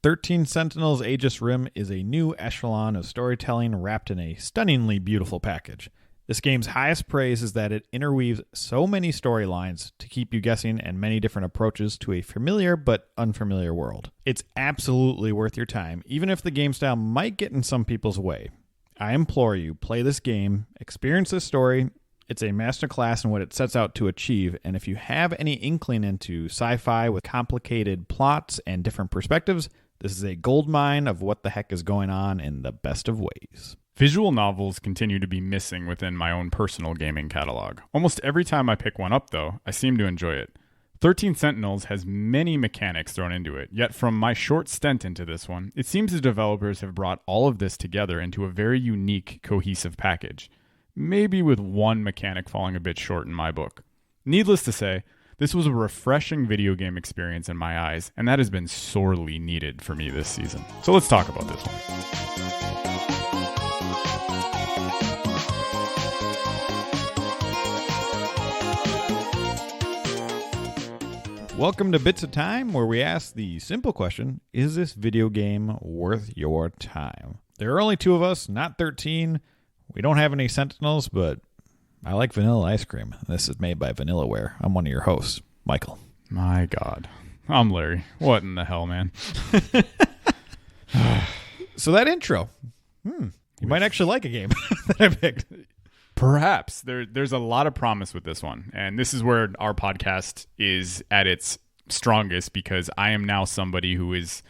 13 Sentinels Aegis Rim is a new echelon of storytelling wrapped in a stunningly beautiful package. This game's highest praise is that it interweaves so many storylines to keep you guessing and many different approaches to a familiar but unfamiliar world. It's absolutely worth your time, even if the game style might get in some people's way. I implore you, play this game, experience this story. It's a masterclass in what it sets out to achieve, and if you have any inkling into sci-fi with complicated plots and different perspectives, this is a goldmine of what the heck is going on in the best of ways. Visual novels continue to be missing within my own personal gaming catalog. Almost every time I pick one up, though, I seem to enjoy it. 13 Sentinels has many mechanics thrown into it, yet from my short stint into this one, it seems the developers have brought all of this together into a very unique, cohesive package. Maybe with one mechanic falling a bit short in my book. Needless to say, this was a refreshing video game experience in my eyes, and that has been sorely needed for me this season. So let's talk about this one. Welcome to Bits of Time, where we ask the simple question, is this video game worth your time? There are only 2 of us, not 13. We don't have any Sentinels, but I like vanilla ice cream. This is made by Vanillaware. I'm one of your hosts, Michael. My God. I'm Larry. What in the hell, man? So that intro. You might actually like a game that I picked. Perhaps. There's a lot of promise with this one. And this is where our podcast is at its strongest, because I am now somebody who is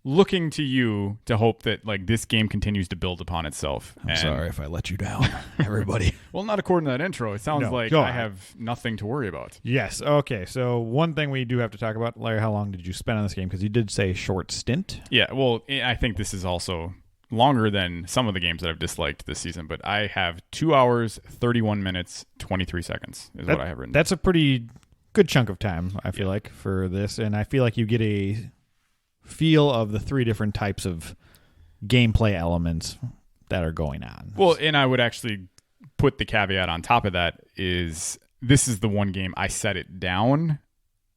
looking to you to hope that this game continues to build upon itself. I'm sorry if I let you down, everybody. Well, not according to that intro. It sounds like I have nothing to worry about. Yes. Okay. So one thing we do have to talk about, Larry, how long did you spend on this game? Because you did say short stint. Yeah. Well, I think this is also longer than some of the games that I've disliked this season, but I have 2 hours, 31 minutes, 23 seconds is what I have written. That's a pretty good chunk of time, I feel like, for this. And I feel like you get a feel of the 3 different types of gameplay elements that are going on. Well, and I would actually put the caveat on top of that is this is the one game I set it down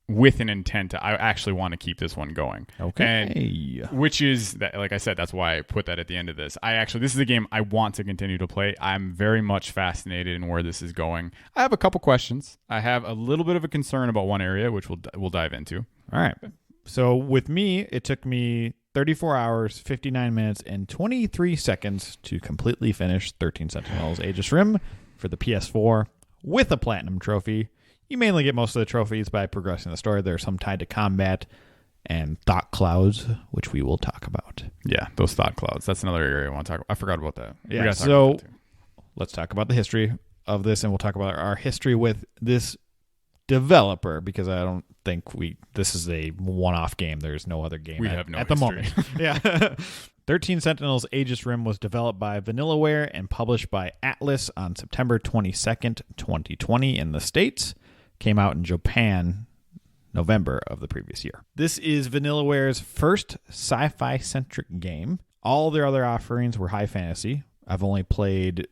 with an intent I actually want to keep this one going. Okay. And which is, that, like I said, that's why I put that at the end of this. This is a game I want to continue to play. I'm very much fascinated in where this is going. I have a couple questions. I have a little bit of a concern about one area, which we'll dive into. All right. So with me, it took me 34 hours, 59 minutes, and 23 seconds to completely finish 13 Sentinels Aegis Rim for the PS4 with a Platinum trophy. You mainly get most of the trophies by progressing the story. There are some tied to combat and thought clouds, which we will talk about. Yeah, those thought clouds. That's another area I want to talk about. I forgot about that. Yeah, so let's talk about the history of this, and we'll talk about our history with this developer, because I don't think this is a one-off game. There's no other game at the moment. Yeah. 13 Sentinels Aegis Rim was developed by Vanillaware and published by Atlas on September 22nd, 2020 in the States. Came out in Japan November of the previous year. This is Vanillaware's first sci-fi-centric game. All their other offerings were high fantasy. I've only played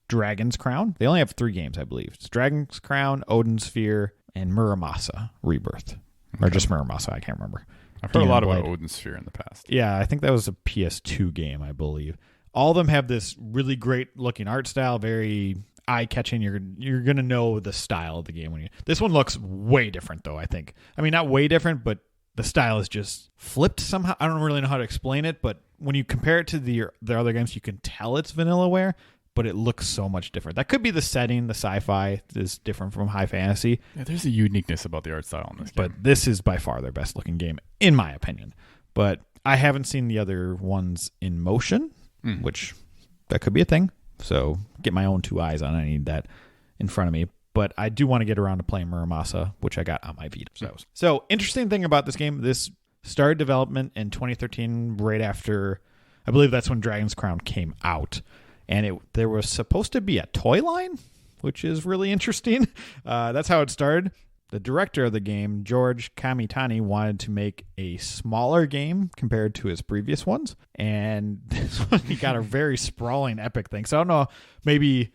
Dragon's Crown. They only have 3 games, I believe. It's Dragon's Crown, Odin's Sphere, and Muramasa Rebirth. Or just Muramasa, I can't remember. I've heard a lot about Odin's Sphere in the past. Yeah, I think that was a PS2 game, I believe. All of them have this really great looking art style, very eye-catching. You're going to know the style of the game. This one looks way different, though, I think. I mean, not way different, but the style is just flipped somehow. I don't really know how to explain it, but when you compare it to the other games, you can tell it's Vanillaware, but it looks so much different. That could be the setting. The sci-fi is different from high fantasy. Yeah, there's a uniqueness about the art style in this game. But this is by far their best looking game, in my opinion. But I haven't seen the other ones in motion, which that could be a thing. So get my own 2 eyes on it. I need that in front of me. But I do want to get around to playing Muramasa, which I got on my Vita. So interesting thing about this game, this started development in 2013, right after, I believe that's when Dragon's Crown came out. And there was supposed to be a toy line, which is really interesting. That's how it started. The director of the game, George Kamitani, wanted to make a smaller game compared to his previous ones. And this one, he got a very sprawling, epic thing. So I don't know, maybe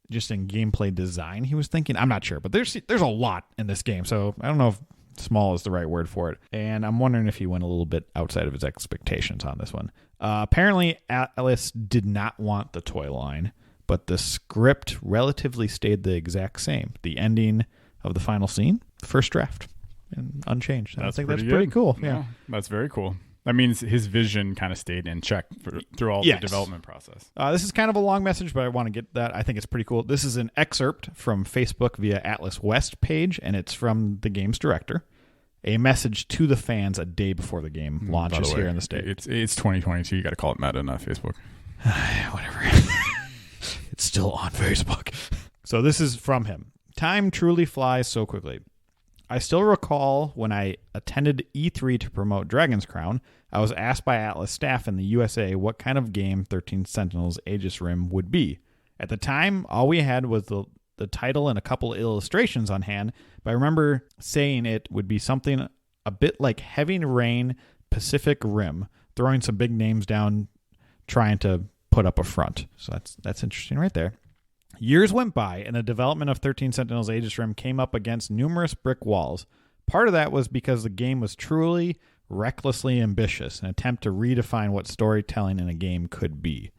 just in gameplay design he was thinking. I'm not sure. But there's a lot in this game. So I don't know if Small is the right word for it. And I'm wondering if he went a little bit outside of his expectations on this one. Apparently, Atlas did not want the toy line, but the script relatively stayed the exact same. The ending of the final scene, the first draft, and unchanged. I think that's pretty cool. Yeah, that's very cool. That means his vision kind of stayed in check through all the development process. This is kind of a long message, but I want to get that. I think it's pretty cool. This is an excerpt from Facebook via Atlas West page, and it's from the game's director. A message to the fans a day before the game launches here in the States. It's 2022. You got to call it Meta, not Facebook. Whatever. It's still on Facebook. So this is from him. Time truly flies so quickly. I still recall when I attended E3 to promote Dragon's Crown, I was asked by Atlas staff in the USA what kind of game 13 Sentinels Aegis Rim would be. At the time, all we had was the title and a couple of illustrations on hand, but I remember saying it would be something a bit like Heavy Rain Pacific Rim, throwing some big names down, trying to put up a front. So that's interesting right there. Years went by, and the development of 13 Sentinels Aegis Rim came up against numerous brick walls. Part of that was because the game was truly recklessly ambitious, an attempt to redefine what storytelling in a game could be.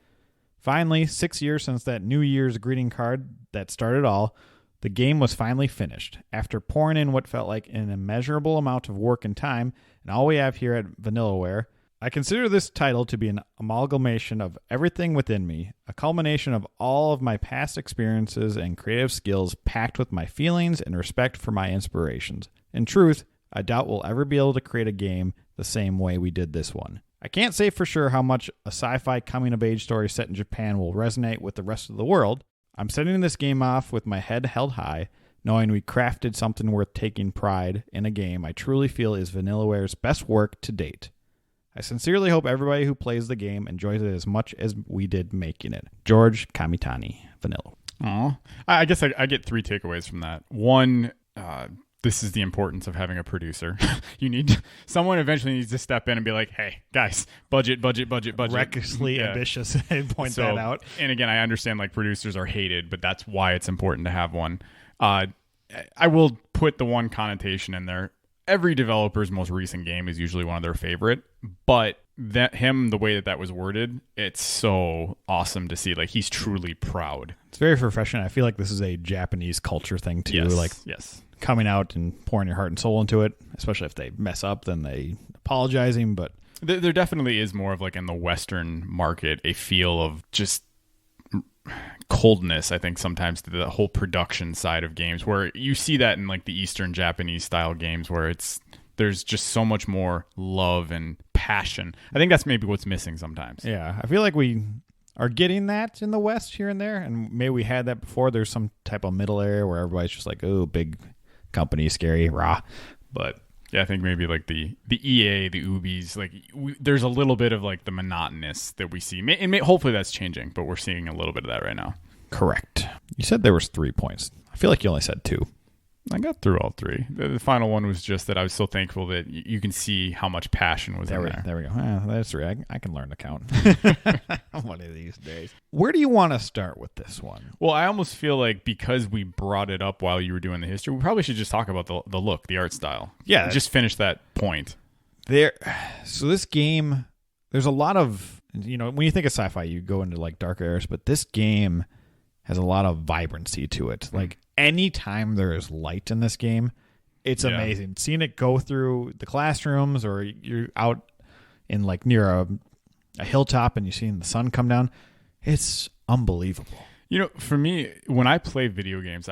Finally, 6 years since that New Year's greeting card that started all, the game was finally finished. After pouring in what felt like an immeasurable amount of work and time, and all we have here at Vanillaware, I consider this title to be an amalgamation of everything within me, a culmination of all of my past experiences and creative skills packed with my feelings and respect for my inspirations. In truth, I doubt we'll ever be able to create a game the same way we did this one. I can't say for sure how much a sci-fi coming-of-age story set in Japan will resonate with the rest of the world. I'm setting this game off with my head held high, knowing we crafted something worth taking pride in a game I truly feel is Vanillaware's best work to date. I sincerely hope everybody who plays the game enjoys it as much as we did making it. George Kamitani, Vanilla. Oh, I guess I get 3 takeaways from that. One, this is the importance of having a producer. Someone eventually needs to step in and be like, hey, guys, budget. Recklessly ambitious and point that out. And again, I understand like producers are hated, but that's why it's important to have one. I will put the one connotation in there. Every developer's most recent game is usually one of their favorite, but the way that was worded, it's so awesome to see. Like, he's truly proud. It's very refreshing. I feel like this is a Japanese culture thing too. Yes. Coming out and pouring your heart and soul into it, especially if they mess up, then they apologizing. But there definitely is more of like in the Western market, a feel of just coldness, I think, sometimes to the whole production side of games, where you see that in like the Eastern Japanese style games where there's just so much more love and passion. I think that's maybe what's missing sometimes. Yeah, I feel like we are getting that in the West here and there, and maybe we had that before. There's some type of middle area where everybody's just like, oh, big company, scary, rah. But yeah, I think maybe like the EA, the Ubis, like there's a little bit of like the monotonous that we see. Hopefully that's changing, but we're seeing a little bit of that right now. Correct. You said there was 3 points. I feel like you only said 2. I got through all 3. The final one was just that I was so thankful that you can see how much passion was in there. There we go. That's 3. I can learn to count one of these days. Where do you want to start with this one? Well, I almost feel like because we brought it up while you were doing the history, we probably should just talk about the look, the art style. Yeah. Just finish that point. So this game, there's a lot of, when you think of sci-fi, you go into like dark areas, but this game has a lot of vibrancy to it. Like anytime there is light in this game, it's amazing. Seeing it go through the classrooms, or you're out in like near a hilltop and you're seeing the sun come down, it's unbelievable. For me, when I play video games,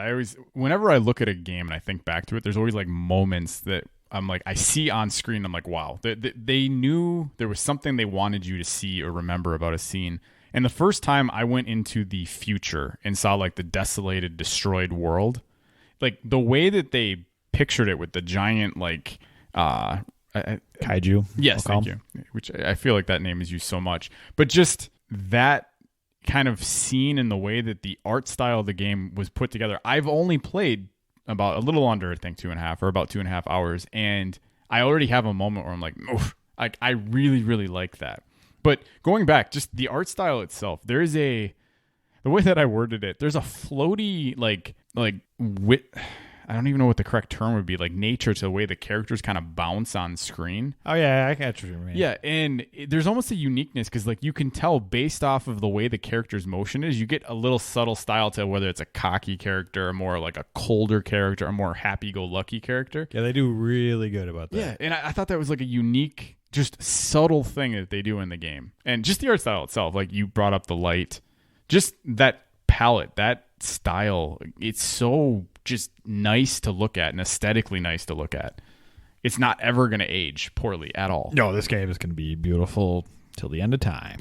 whenever I look at a game and I think back to it, there's always like moments that I'm like, I see on screen, I'm like, wow, they knew there was something they wanted you to see or remember about a scene. And the first time I went into the future and saw like the desolated, destroyed world, like the way that they pictured it with the giant like Kaiju. Yes, thank you. Which I feel like that name is used so much. But just that kind of scene and the way that the art style of the game was put together. I've only played about a little under, I think, 2.5 or about 2.5 hours. And I already have a moment where I'm like, oof, I really, really like that. But going back, just the art style itself, the way that I worded it, there's a floaty, I don't even know what the correct term would be, like nature to the way the characters kind of bounce on screen. Oh yeah, I catch what you mean. Yeah, and there's almost a uniqueness because like you can tell based off of the way the character's motion is, you get a little subtle style to whether it's a cocky character, or more like a colder character, a more happy-go-lucky character. Yeah, they do really good about that. Yeah, and I thought that was like a unique, just subtle thing that they do in the game. And just the art style itself, like you brought up the light, just that palette, that style, it's so just nice to look at and aesthetically nice to look at. It's not ever going to age poorly at all. No, this game is going to be beautiful till the end of time.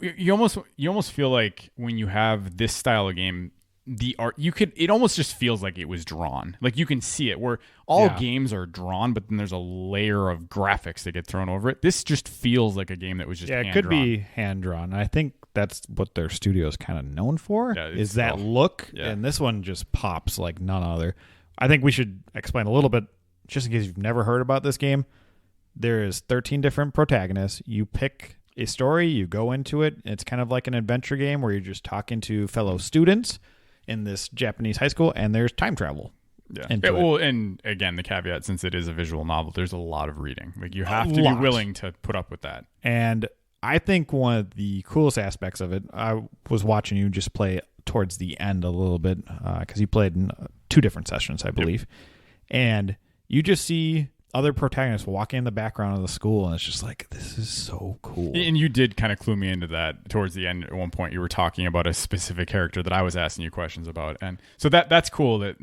You almost feel like when you have this style of game, the art, it almost just feels like it was drawn. Like you can see it, where all games are drawn, but then there's a layer of graphics that get thrown over it. This just feels like a game that was just hand-drawn. It could be hand drawn. I think that's what their studio is kind of known for, is that look. Yeah. And this one just pops like none other. I think we should explain a little bit, just in case you've never heard about this game. There is 13 different protagonists. You pick a story, you go into it. It's kind of like an adventure game where you're just talking to fellow students in this Japanese high school, and there's time travel. Yeah. And again, the caveat, since it is a visual novel, there's a lot of reading. Like you have to be willing to put up with that. And I think one of the coolest aspects of it, I was watching you just play towards the end a little bit, because you played in 2 different sessions, I believe. Yep. And you just see other protagonists walking in the background of the school, and it's just like, this is so cool. And you did kind of clue me into that towards the end. At one point, you were talking about a specific character that I was asking you questions about, and so that's cool.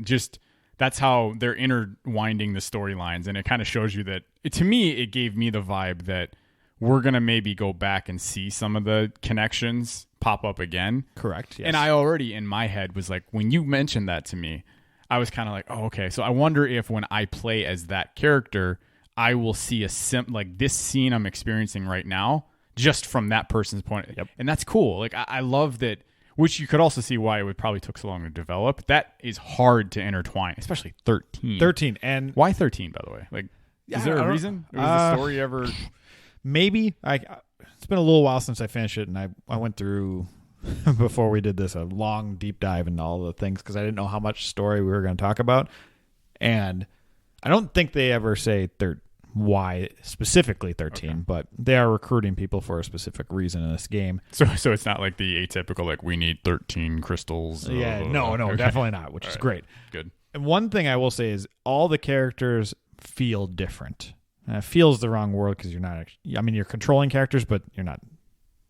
That's how they're interwinding the storylines, and it kind of shows you that. To me, it gave me the vibe that we're gonna maybe go back and see some of the connections pop up again. Correct. Yes. And I already in my head was like, when you mentioned that to me, I was kind of like, oh, okay. So I wonder if when I play as that character, I will see like this scene I'm experiencing right now, just from that person's point. Yep. And that's cool. Like I love that, which you could also see why it would probably took so long to develop. That is hard to intertwine, especially 13. 13. And why 13, by the way? Like, is there a reason? Was the story ever? Maybe. It's been a little while since I finished it, and I went through, before we did this, a long deep dive into all the things, because I didn't know how much story we were going to talk about. And I don't think they ever say why specifically 13, okay, but they are recruiting people for a specific reason in this game. So it's not like the atypical, like, we need 13 crystals. Yeah, no, okay, definitely not, which is great. Good. And one thing I will say is all the characters feel different. Feels the wrong word, because you're not actually, I mean, you're controlling characters, but you're not.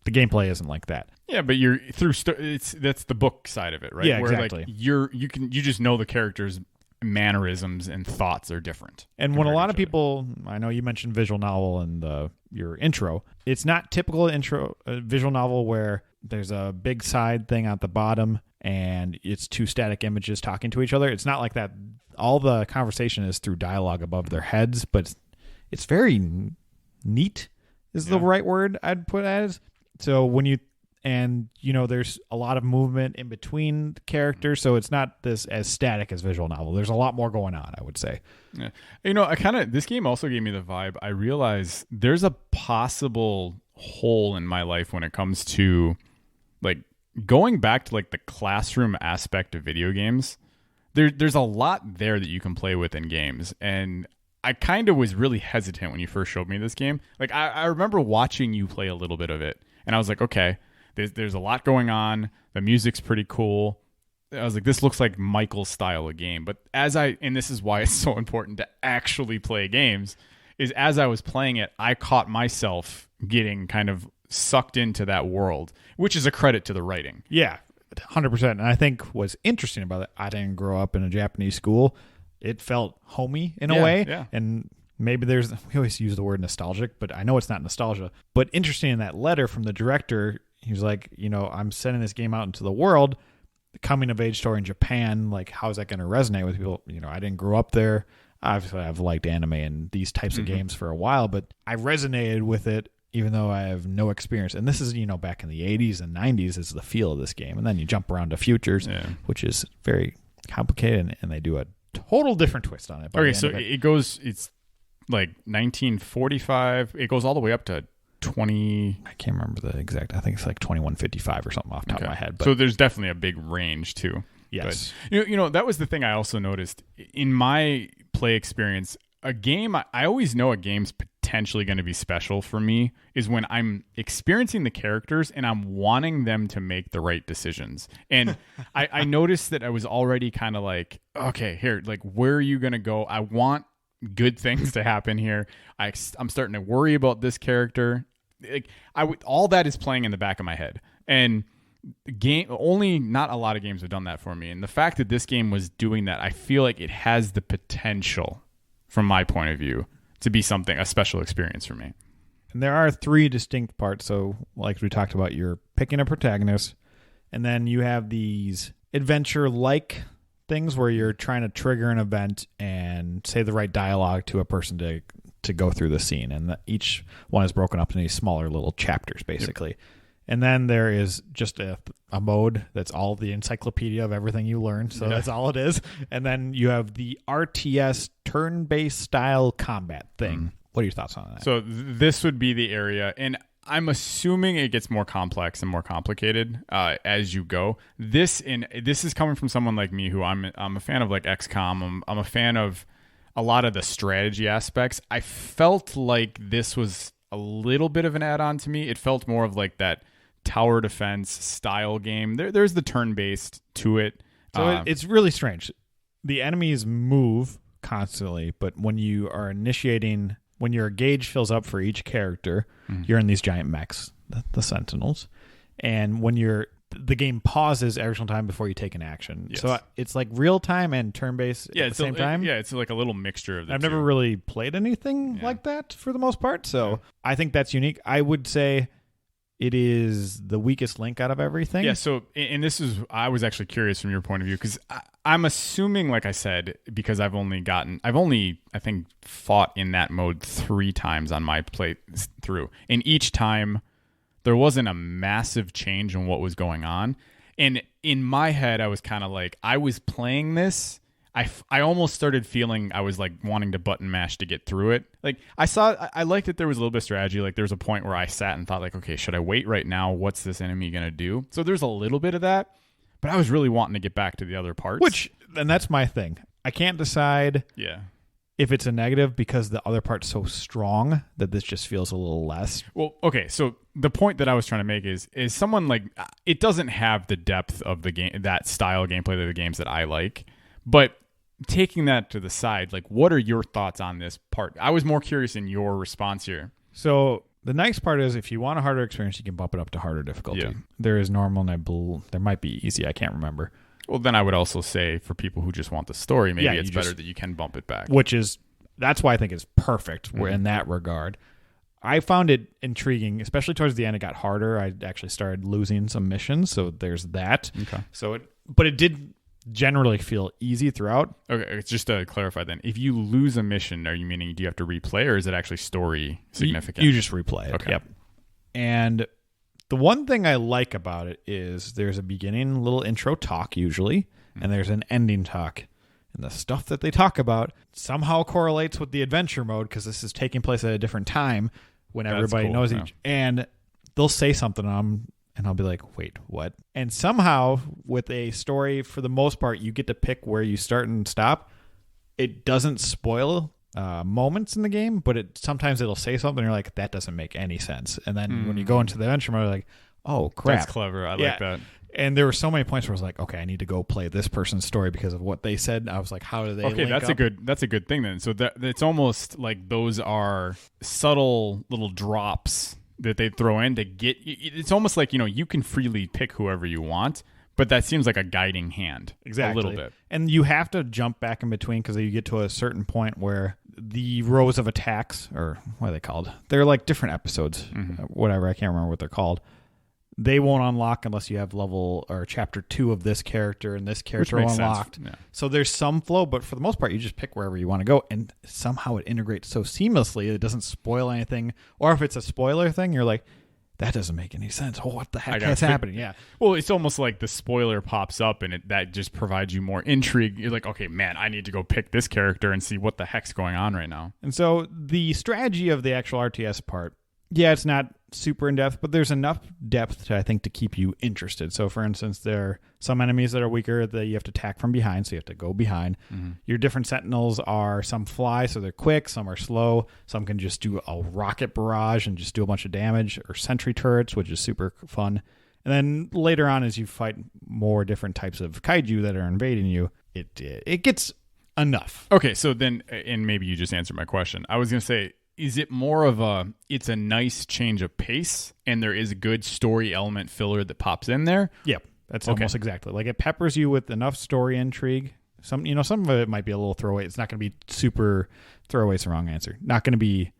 The gameplay isn't like that. Yeah, but you're through. That's the book side of it, right? Yeah, where exactly. Like you just know the characters' mannerisms and thoughts are different. And when a lot of people, I know you mentioned visual novel in your intro, it's not typical visual novel where there's a big side thing at the bottom and it's 2 static images talking to each other. It's not like that. All the conversation is through dialogue above their heads, but it's very neat is the right word I'd put as. So there's a lot of movement in between characters, so it's not as static as visual novel. There's a lot more going on, I would say. Yeah. This game also gave me the vibe. I realize there's a possible hole in my life when it comes to like going back to like the classroom aspect of video games. There's a lot there that you can play with in games, and I kind of was really hesitant when you first showed me this game. Like I remember watching you play a little bit of it, and I was like, okay, there's a lot going on. The music's pretty cool. I was like, this looks like Michael's style of game. But and this is why it's so important to actually play games, is as I was playing it, I caught myself getting kind of sucked into that world, which is a credit to the writing. Yeah, 100%. And I think what's interesting about it, I didn't grow up in a Japanese school. It felt homey in a way. Yeah. And maybe we always use the word nostalgic, but I know it's not nostalgia. But interesting, in that letter from the director, he was like, I'm sending this game out into the world, the coming of age story in Japan. Like, how is that going to resonate with people? I didn't grow up there. Obviously, I've liked anime and these types of games for a while, but I resonated with it even though I have no experience. And this is, back in the 80s and 90s is the feel of this game. And then you jump around to futures, which is very complicated, and they do a total different twist on it. Okay, so it's like 1945. It goes all the way up to 20. I can't remember the exact. I think it's like 2155 or something off the top of my head. But so there's definitely a big range too. Yes. But, that was the thing I also noticed in my play experience. A game, I always know a game's potentially going to be special for me is when I'm experiencing the characters and I'm wanting them to make the right decisions. And I noticed that I was already kind of like, okay, here, like, where are you going to go? I want good things to happen here. I'm starting to worry about this character. Like, all that is playing in the back of my head. And not a lot of games have done that for me. And the fact that this game was doing that, I feel like it has the potential, from my point of view, to be a special experience for me. And there are 3 distinct parts. So like we talked about, you're picking a protagonist, and then you have these adventure-like things where you're trying to trigger an event and say the right dialogue to a person to go through the scene. And each one is broken up into these smaller little chapters, basically. Yep. And then there is just a mode that's all the encyclopedia of everything you learned. So that's all it is. And then you have the RTS turn-based style combat thing. What are your thoughts on that? So this would be the area, and I'm assuming it gets more complex and more complicated as you go. This is coming from someone like me who I'm a fan of, like XCOM. I'm a fan of a lot of the strategy aspects. I felt like this was a little bit of an add-on to me. It felt more of like that tower defense style game. There's the turn-based to it. So it's really strange. The enemies move constantly, but when you are initiating, when your gauge fills up for each character, you're in these giant mechs, the Sentinels. And when the game pauses every single time before you take an action. Yes. So it's like real time and turn-based at the same time. It's like a little mixture of the I've two. never really played anything like that for the most part. So I think that's unique. I would say it is the weakest link out of everything. Yeah, so, and I was actually curious from your point of view, because I'm assuming, like I said, because I've only, I think, fought in that mode 3 times on my play through. And each time, there wasn't a massive change in what was going on. And in my head, I was kind of like, I was playing this, I almost started feeling I was like wanting to button mash to get through it. Like I liked that there was a little bit of strategy. Like there was a point where I sat and thought like, okay, should I wait right now? What's this enemy going to do? So there's a little bit of that, but I was really wanting to get back to the other parts. And that's my thing. I can't decide if it's a negative because the other part's so strong that this just feels a little less. Well, okay. So the point that I was trying to make is someone like, it doesn't have the depth of the game, that style gameplay of the games that I like, but taking that to the side, like, what are your thoughts on this part? I was more curious in your response here. So the nice part is if you want a harder experience, you can bump it up to harder difficulty. Yeah. There is normal, and there might be easy. I can't remember. Well, then I would also say for people who just want the story, maybe it's better that you can bump it back. That's why I think it's perfect in that regard. I found it intriguing, especially towards the end. It got harder. I actually started losing some missions, so there's that. Okay. But it did generally feel easy throughout. Okay, just to clarify then, if you lose a mission, are you meaning do you have to replay, or is it actually story significant? You just replay it. Okay. Yep. And the one thing I like about it is there's a beginning little intro talk usually, and there's an ending talk. And the stuff that they talk about somehow correlates with the adventure mode because this is taking place at a different time when everybody knows each. And they'll say something and I'll be like, wait, what? And somehow with a story, for the most part, you get to pick where you start and stop. It doesn't spoil moments in the game, but sometimes it'll say something and you're like, that doesn't make any sense. And then when you go into the adventure mode, you're like, oh, crap. That's clever. I like that. And there were so many points where I was like, okay, I need to go play this person's story because of what they said. I was like, how do they link that's up? That's a good thing then. So it's almost like those are subtle little drops that they throw in to get. It's almost like, you can freely pick whoever you want, but that seems like a guiding hand. Exactly. A little bit. And you have to jump back in between because you get to a certain point where the rows of attacks, or what are they called? They're like different episodes, whatever. I can't remember what they're called. They won't unlock unless you have level or chapter 2 of this character and this character unlocked. Yeah. So there's some flow, but for the most part, you just pick wherever you want to go. And somehow it integrates so seamlessly, it doesn't spoil anything. Or if it's a spoiler thing, you're like, that doesn't make any sense. Oh, what the heck is happening? Yeah. Well, it's almost like the spoiler pops up and that just provides you more intrigue. You're like, okay, man, I need to go pick this character and see what the heck's going on right now. And so the strategy of the actual RTS part Yeah, it's not super in depth, but there's enough depth to, I think, to keep you interested. So, for instance, there are some enemies that are weaker that you have to attack from behind, so you have to go behind. Mm-hmm. Your different sentinels are, some fly, so they're quick, some are slow, some can just do a rocket barrage and just do a bunch of damage, or sentry turrets, which is super fun. And then later on, as you fight more different types of kaiju that are invading you, it gets enough. Okay, so then, and maybe you just answered my question. I was going to say, is it more of it's a nice change of pace and there is a good story element filler that pops in there? Yep. That's almost exactly. Like, it peppers you with enough story intrigue. Some of it might be a little throwaway. It's not going to be super throwaway. It's the wrong answer. Not going to be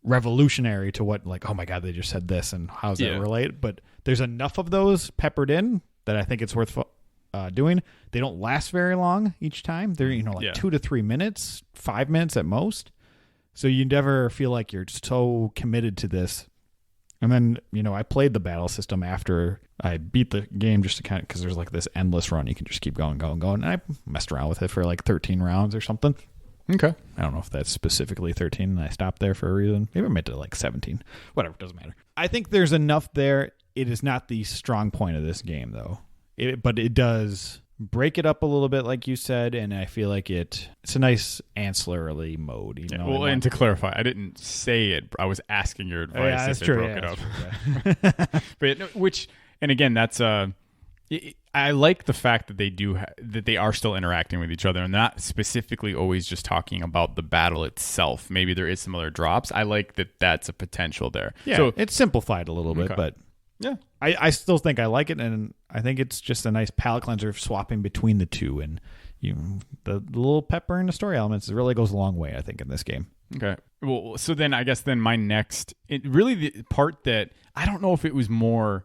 revolutionary to what, like, oh my God, they just said this and how's that relate? But there's enough of those peppered in that I think it's worth doing. They don't last very long each time. They're, 2 to 3 minutes, 5 minutes at most. So you never feel like you're so committed to this. And then, I played the battle system after I beat the game just to kind of, because there's like this endless run. You can just keep going. And I messed around with it for like 13 rounds or something. Okay. I don't know if that's specifically 13 and I stopped there for a reason. Maybe I meant to like 17. Whatever, doesn't matter. I think there's enough there. It is not the strong point of this game, though. But it does break it up a little bit, like you said, and I feel like it's a nice ancillary mode. And to clarify, I didn't say it. I was asking your advice if it broke it up. But and again, that's I like the fact that that they are still interacting with each other and not specifically always just talking about the battle itself. Maybe there is some other drops. I like that that's a potential there. Yeah, so it's simplified a little bit, but yeah, I still think I like it, and I think it's just a nice palate cleanser swapping between the two, and the little pepper and the story elements really goes a long way, I think, in this game. Okay. Well, so then I guess my next, the part that I don't know if it was more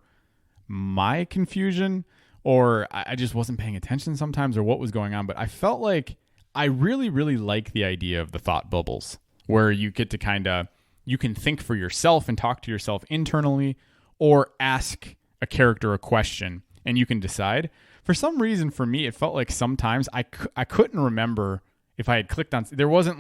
my confusion or I just wasn't paying attention sometimes or what was going on, but I felt like I really, really like the idea of the thought bubbles where you get to you can think for yourself and talk to yourself internally or ask a character a question and you can decide. For some reason, for me, it felt like sometimes I couldn't remember if I had clicked on, there wasn't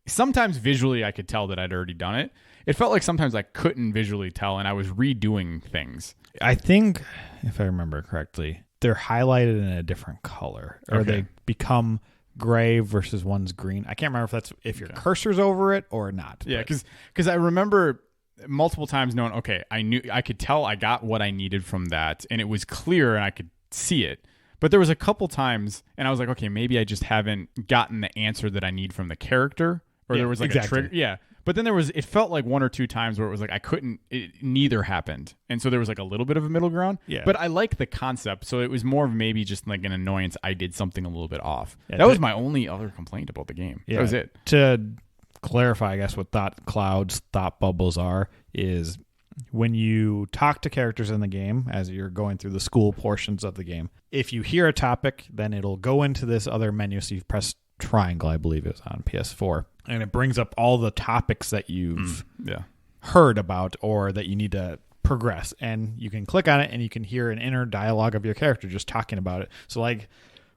sometimes visually I could tell that I'd already done it. It felt like sometimes I couldn't visually tell and I was redoing things. I think, if I remember correctly, they're highlighted in a different color or they become gray versus one's green. I can't remember if your cursor's over it or not. Yeah, because I remember multiple times knowing, okay, I could tell I got what I needed from that and it was clear and I could see it. But there was a couple times and I was like, okay, maybe I just haven't gotten the answer that I need from the character or there was like a trigger. Yeah. But then it felt like one or two times where it was like neither happened. And so there was like a little bit of a middle ground. Yeah. But I like the concept. So it was more of maybe just like an annoyance. I did something a little bit off. Yeah, that was my only other complaint about the game. Yeah, that was it. To clarify, I guess, what thought bubbles are, is when you talk to characters in the game as you're going through the school portions of the game, if you hear a topic, then it'll go into this other menu. So you press triangle, I believe it was on PS4, and it brings up all the topics that you've heard about or that you need to progress, and you can click on it and you can hear an inner dialogue of your character just talking about it. So like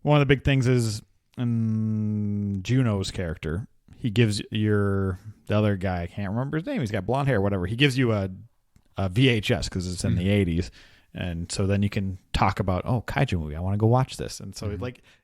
one of the big things is Juno's character, he gives the other guy, I can't remember his name, he's got blonde hair, whatever, he gives you a VHS because it's in the 80s. And so then you can talk about, Kaiju movie, I want to go watch this. And so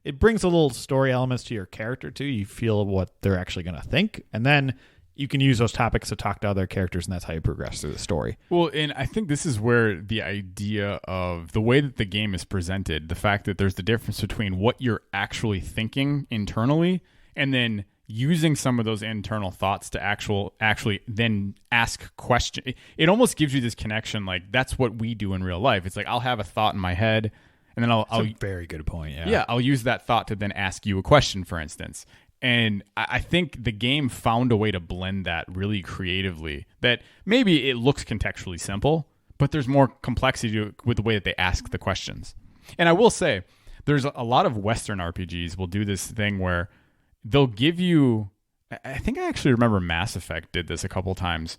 it brings a little story elements to your character too. You feel what they're actually going to think. And then you can use those topics to talk to other characters, and that's how you progress through the story. Well, and I think this is where the idea of the way that the game is presented, the fact that there's the difference between what you're actually thinking internally and then using some of those internal thoughts to actually then ask questions. It almost gives you this connection, like that's what we do in real life. It's like I'll have a thought in my head, and then I'll a very good point. Yeah, I'll use that thought to then ask you a question, for instance. And I think the game found a way to blend that really creatively. That maybe it looks contextually simple, but there's more complexity with the way that they ask the questions. And I will say, there's a lot of Western RPGs will do this thing where they'll give you, I think I actually remember Mass Effect did this a couple times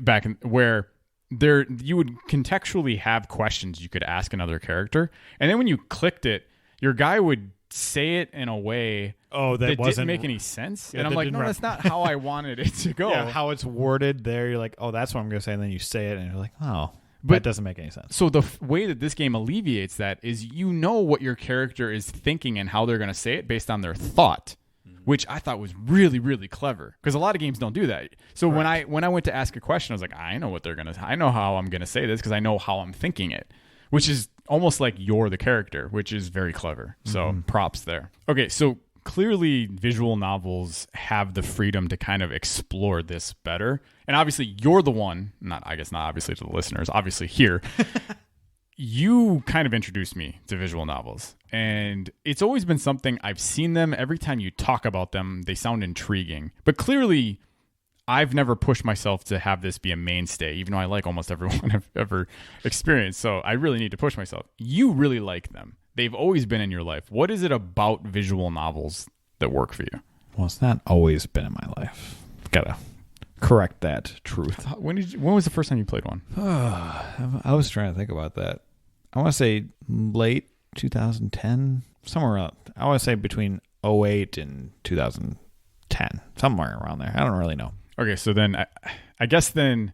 back where you would contextually have questions you could ask another character. And then when you clicked it, your guy would say it in a way that didn't make any sense. And I'm like, no, that's not how I wanted it to go. Yeah, how it's worded there, you're like, oh, that's what I'm going to say. And then you say it and you're like, oh, but it doesn't make any sense. So the way that this game alleviates that is what your character is thinking and how they're going to say it based on their thought, which I thought was really, really clever because a lot of games don't do that. So when I went to ask a question, I was like, I know what they're going to, I know how I'm going to say this because I know how I'm thinking it, which is almost like you're the character, which is very clever. So props there. Okay, so clearly visual novels have the freedom to kind of explore this better. And obviously you're the one, not obviously to the listeners, obviously here, you kind of introduced me to visual novels. And it's always been something I've seen them. Every time you talk about them, they sound intriguing. But clearly I've never pushed myself to have this be a mainstay, even though I like almost everyone I've ever experienced. So I really need to push myself. You really like them. They've always been in your life. What is it about visual novels that work for you? Well, it's not always been in my life. Gotta correct that truth. When was the first time you played one? I was trying to think about that. I want to say late 2010, somewhere around. I want to say between 2008 and 2010, somewhere around there. I don't really know. Okay, so then I guess then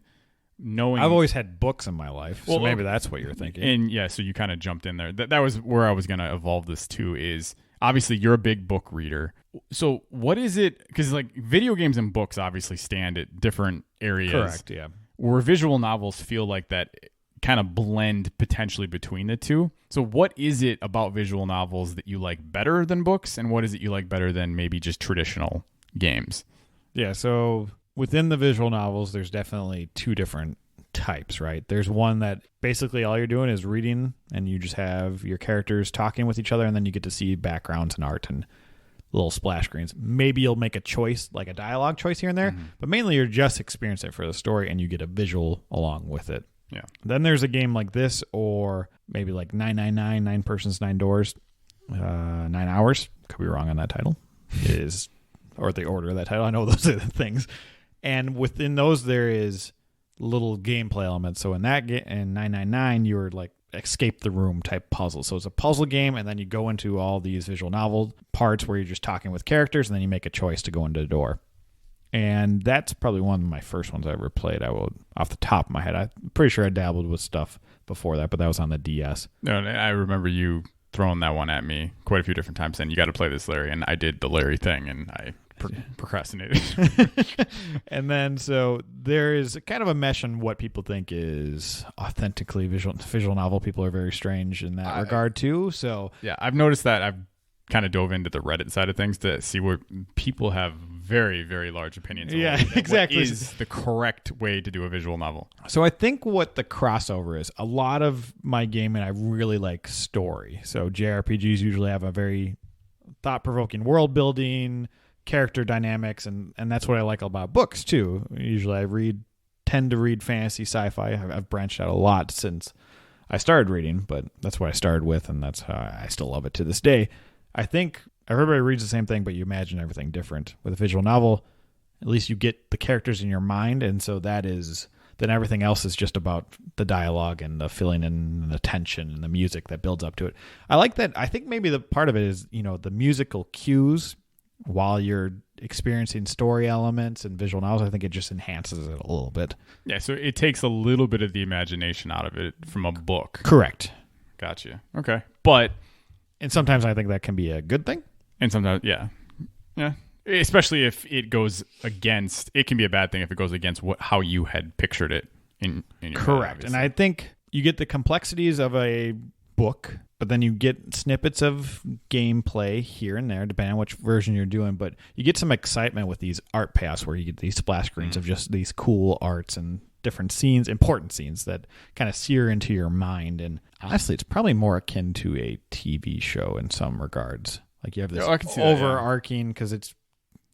knowing I've always had books in my life, so maybe that's what you're thinking. And yeah, so you kind of jumped in there. That was where I was going to evolve this to is obviously you're a big book reader. So what is it? Because like video games and books obviously stand at different areas. Correct, yeah. Where visual novels feel like that kind of blend potentially between the two. So what is it about visual novels that you like better than books? And what is it you like better than maybe just traditional games? Yeah, so within the visual novels, there's definitely two different types, right? There's one that basically all you're doing is reading and you just have your characters talking with each other and then you get to see backgrounds and art and little splash screens. Maybe you'll make a choice, like a dialogue choice here and there, but mainly you're just experiencing it for the story and you get a visual along with it. Yeah. Then there's a game like this or maybe like 999, 9 Persons, 9 Doors, 9 Hours. Could be wrong on that title. Or the order of that title. I know those are the things. And within those, there is little gameplay elements. So in that in 999, you're like escape the room type puzzle. So it's a puzzle game, and then you go into all these visual novel parts where you're just talking with characters, and then you make a choice to go into the door. And that's probably one of my first ones I ever played. I will, off the top of my head, I'm pretty sure I dabbled with stuff before that, but that was on the DS. No, I remember you throwing that one at me quite a few different times, saying you got to play this, Larry, and I did the Larry thing, and I procrastinated. And then so there is kind of a mesh on what people think is authentically visual novel. People are very strange in that regard too. So yeah, I've noticed that. I've kind of dove into the Reddit side of things to see where people have very, very large opinions. Yeah, exactly. What is the correct way to do a visual novel? So I think what the crossover is, a lot of my gaming, I really like story. So JRPGs usually have a very thought-provoking world building, character dynamics, and that's what I like about books too. Usually I tend to read fantasy, sci-fi. I've branched out a lot since I started reading, but that's what I started with, and that's how I still love it to this day. I think everybody reads the same thing, but you imagine everything different. With a visual novel, at least you get the characters in your mind, and so then everything else is just about the dialogue and the filling in and the tension and the music that builds up to it. I like that. I think maybe the part of it is, the musical cues while you're experiencing story elements and visual novels. I think it just enhances it a little bit. Yeah, so it takes a little bit of the imagination out of it from a book. Correct. Gotcha. Okay. And sometimes I think that can be a good thing. And sometimes, yeah. Especially if it goes against, it can be a bad thing if it goes against how you had pictured it in your Correct. Head, and I think you get the complexities of a book, but then you get snippets of gameplay here and there, depending on which version you're doing. But you get some excitement with these art paths where you get these splash screens of just these cool arts and different scenes, important scenes that kind of sear into your mind. And honestly, it's probably more akin to a TV show in some regards. Like you have this overarching, because it's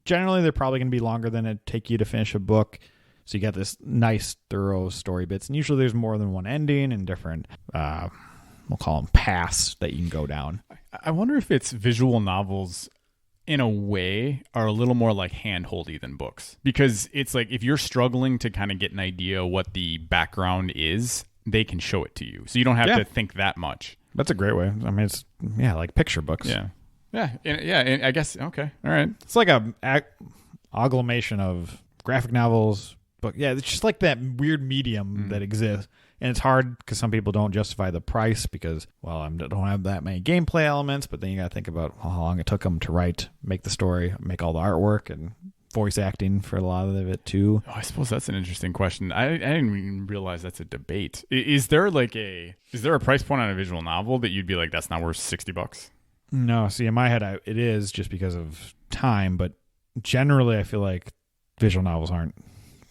generally they're probably going to be longer than it'd take you to finish a book. So you got this nice, thorough story bits. And usually there's more than one ending and different, we'll call them paths that you can go down. I wonder if it's visual novels in a way are a little more like hand-holdy than books. Because it's like if you're struggling to kind of get an idea what the background is, they can show it to you. So you don't have to think that much. That's a great way. I mean, it's like picture books. Yeah. And I guess, okay, all right. It's like a amalgamation of graphic novels, but yeah, it's just like that weird medium that exists. And it's hard because some people don't justify the price because, well, I don't have that many gameplay elements, but then you got to think about how long it took them to make the story, make all the artwork, and voice acting for a lot of it too. Oh, I suppose that's an interesting question. I didn't even realize that's a debate. Is there a price point on a visual novel that you'd be like, that's not worth $60? No, see, in my head, it is just because of time, but generally I feel like visual novels aren't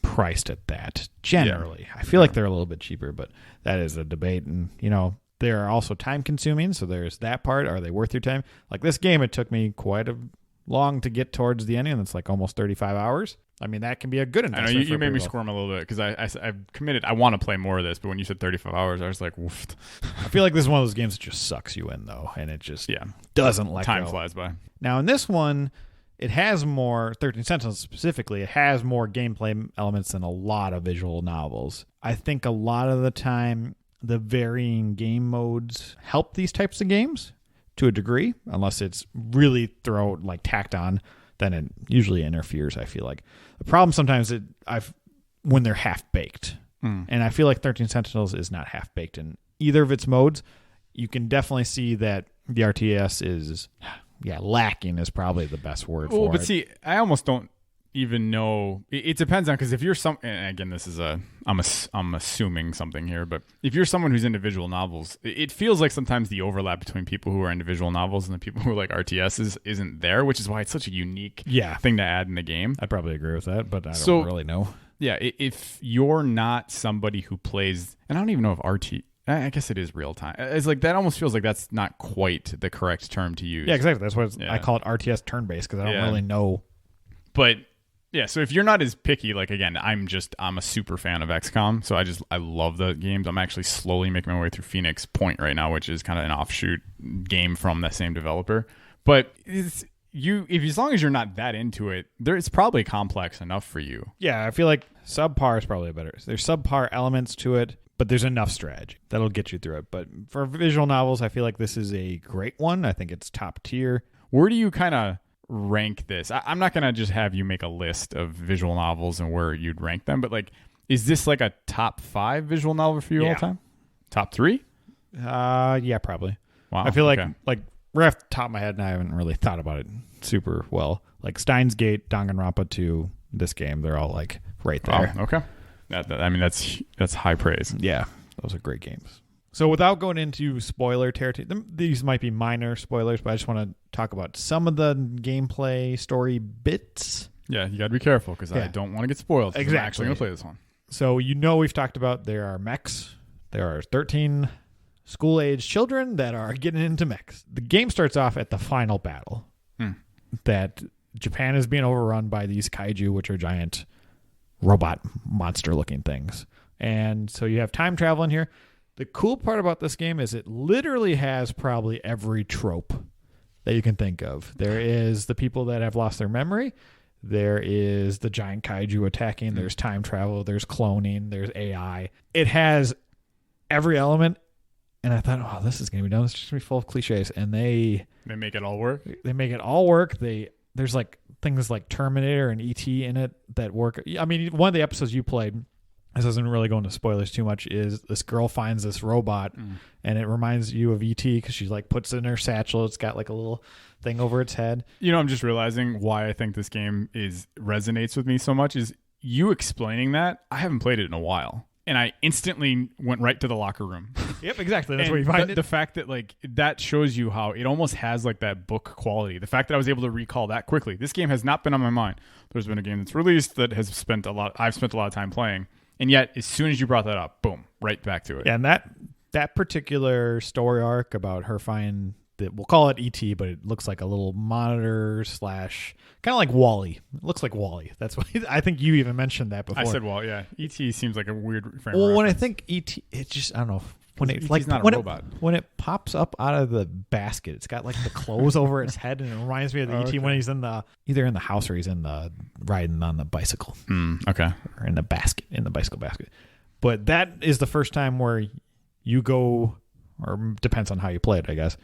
priced at that. Generally. I feel like they're a little bit cheaper, but that is a debate. And, they are also time consuming, so there's that part. Are they worth your time? Like this game, it took me quite long to get towards the ending, and it's like almost 35 hours. I mean, that can be a good investment. I know you made me squirm a little bit because I've committed. I want to play more of this, but when you said 35 hours, I was like, woofed. I feel like this is one of those games that just sucks you in, though, and it just doesn't let time go. Flies by. Now, in this one, it has more, 13 Sentinels specifically, it has more gameplay elements than a lot of visual novels. I think a lot of the time, the varying game modes help these types of games to a degree, unless it's really tacked on, then it usually interferes, I feel like. The problem sometimes when they're half-baked. And I feel like 13 Sentinels is not half-baked in either of its modes. You can definitely see that the RTS is, lacking is probably the best word for it. But see, I almost don't even know. It depends on, because if you're and again, this is I'm assuming something here, but if you're someone who's into visual novels, it feels like sometimes the overlap between people who are into visual novels and the people who are like RTSs isn't there, which is why it's such a unique thing to add in the game. I probably agree with that, but I don't really know. Yeah, if you're not somebody who plays, and I don't even know if I guess it is real time. It's like that almost feels like that's not quite the correct term to use. Yeah, exactly. That's what I call it RTS turn-based because I don't really know. But yeah, so if you're not as picky, like again, I'm a super fan of XCOM, so I love the games. I'm actually slowly making my way through Phoenix Point right now, which is kind of an offshoot game from that same developer. But as long as you're not that into it, it's probably complex enough for you. Yeah, I feel like subpar is probably better. There's subpar elements to it, but there's enough strategy that'll get you through it. But for visual novels, I feel like this is a great one. I think it's top tier. Where do you kind of rank this? I'm not going to just have you make a list of visual novels and where you'd rank them, but like, is this like a top 5 visual novel for you all time? Top 3? Yeah, probably. Wow. I feel like right off the top of my head, and I haven't really thought about it super well. Like Steins Gate, Danganronpa 2, this game, they're all like right there. Oh, okay. I mean, that's high praise. Yeah, those are great games. So without going into spoiler territory, these might be minor spoilers, but I just want to talk about some of the gameplay story bits. Yeah, you got to be careful because I don't want to get spoiled. Exactly. I'm actually going to play this one. So we've talked about there are mechs. There are 13 school-age children that are getting into mechs. The game starts off at the final battle. That Japan is being overrun by these kaiju, which are giant robot monster-looking things. And so you have time travel in here. The cool part about this game is it literally has probably every trope that you can think of. There is the people that have lost their memory. There is the giant kaiju attacking. There's time travel. There's cloning. There's AI. It has every element. And I thought, oh, this is going to be done. It's just going to be full of cliches. And they make it all work. They make it all work. There's like things like Terminator and E.T. in it that work. I mean, one of the episodes you played, this doesn't really go into spoilers too much, is this girl finds this robot and it reminds you of E.T. because she like puts it in her satchel. It's got like a little thing over its head. I'm just realizing why I think this game resonates with me so much is you explaining that. I haven't played it in a while. And I instantly went right to the locker room. Yep, exactly. That's where you find it. The fact that like that shows you how it almost has like that book quality. The fact that I was able to recall that quickly. This game has not been on my mind. There's been a game that's released that I've spent a lot of time playing. And yet, as soon as you brought that up, boom, right back to it. Yeah, and that particular story arc about her finding we'll call it ET, but it looks like a little monitor / kind of like Wall-E. It looks like Wall-E. That's what I think you even mentioned that before. I said Wall-E, yeah. ET seems like a weird frame. Well, when I think ET, it just, I don't know. When it, like, not when a robot. When it pops up out of the basket, it's got like the clothes over its head, and it reminds me of the ET when he's either in the house or he's riding on the bicycle. Okay. Or in the bicycle basket. But that is the first time where you go, or depends on how you play it, I guess.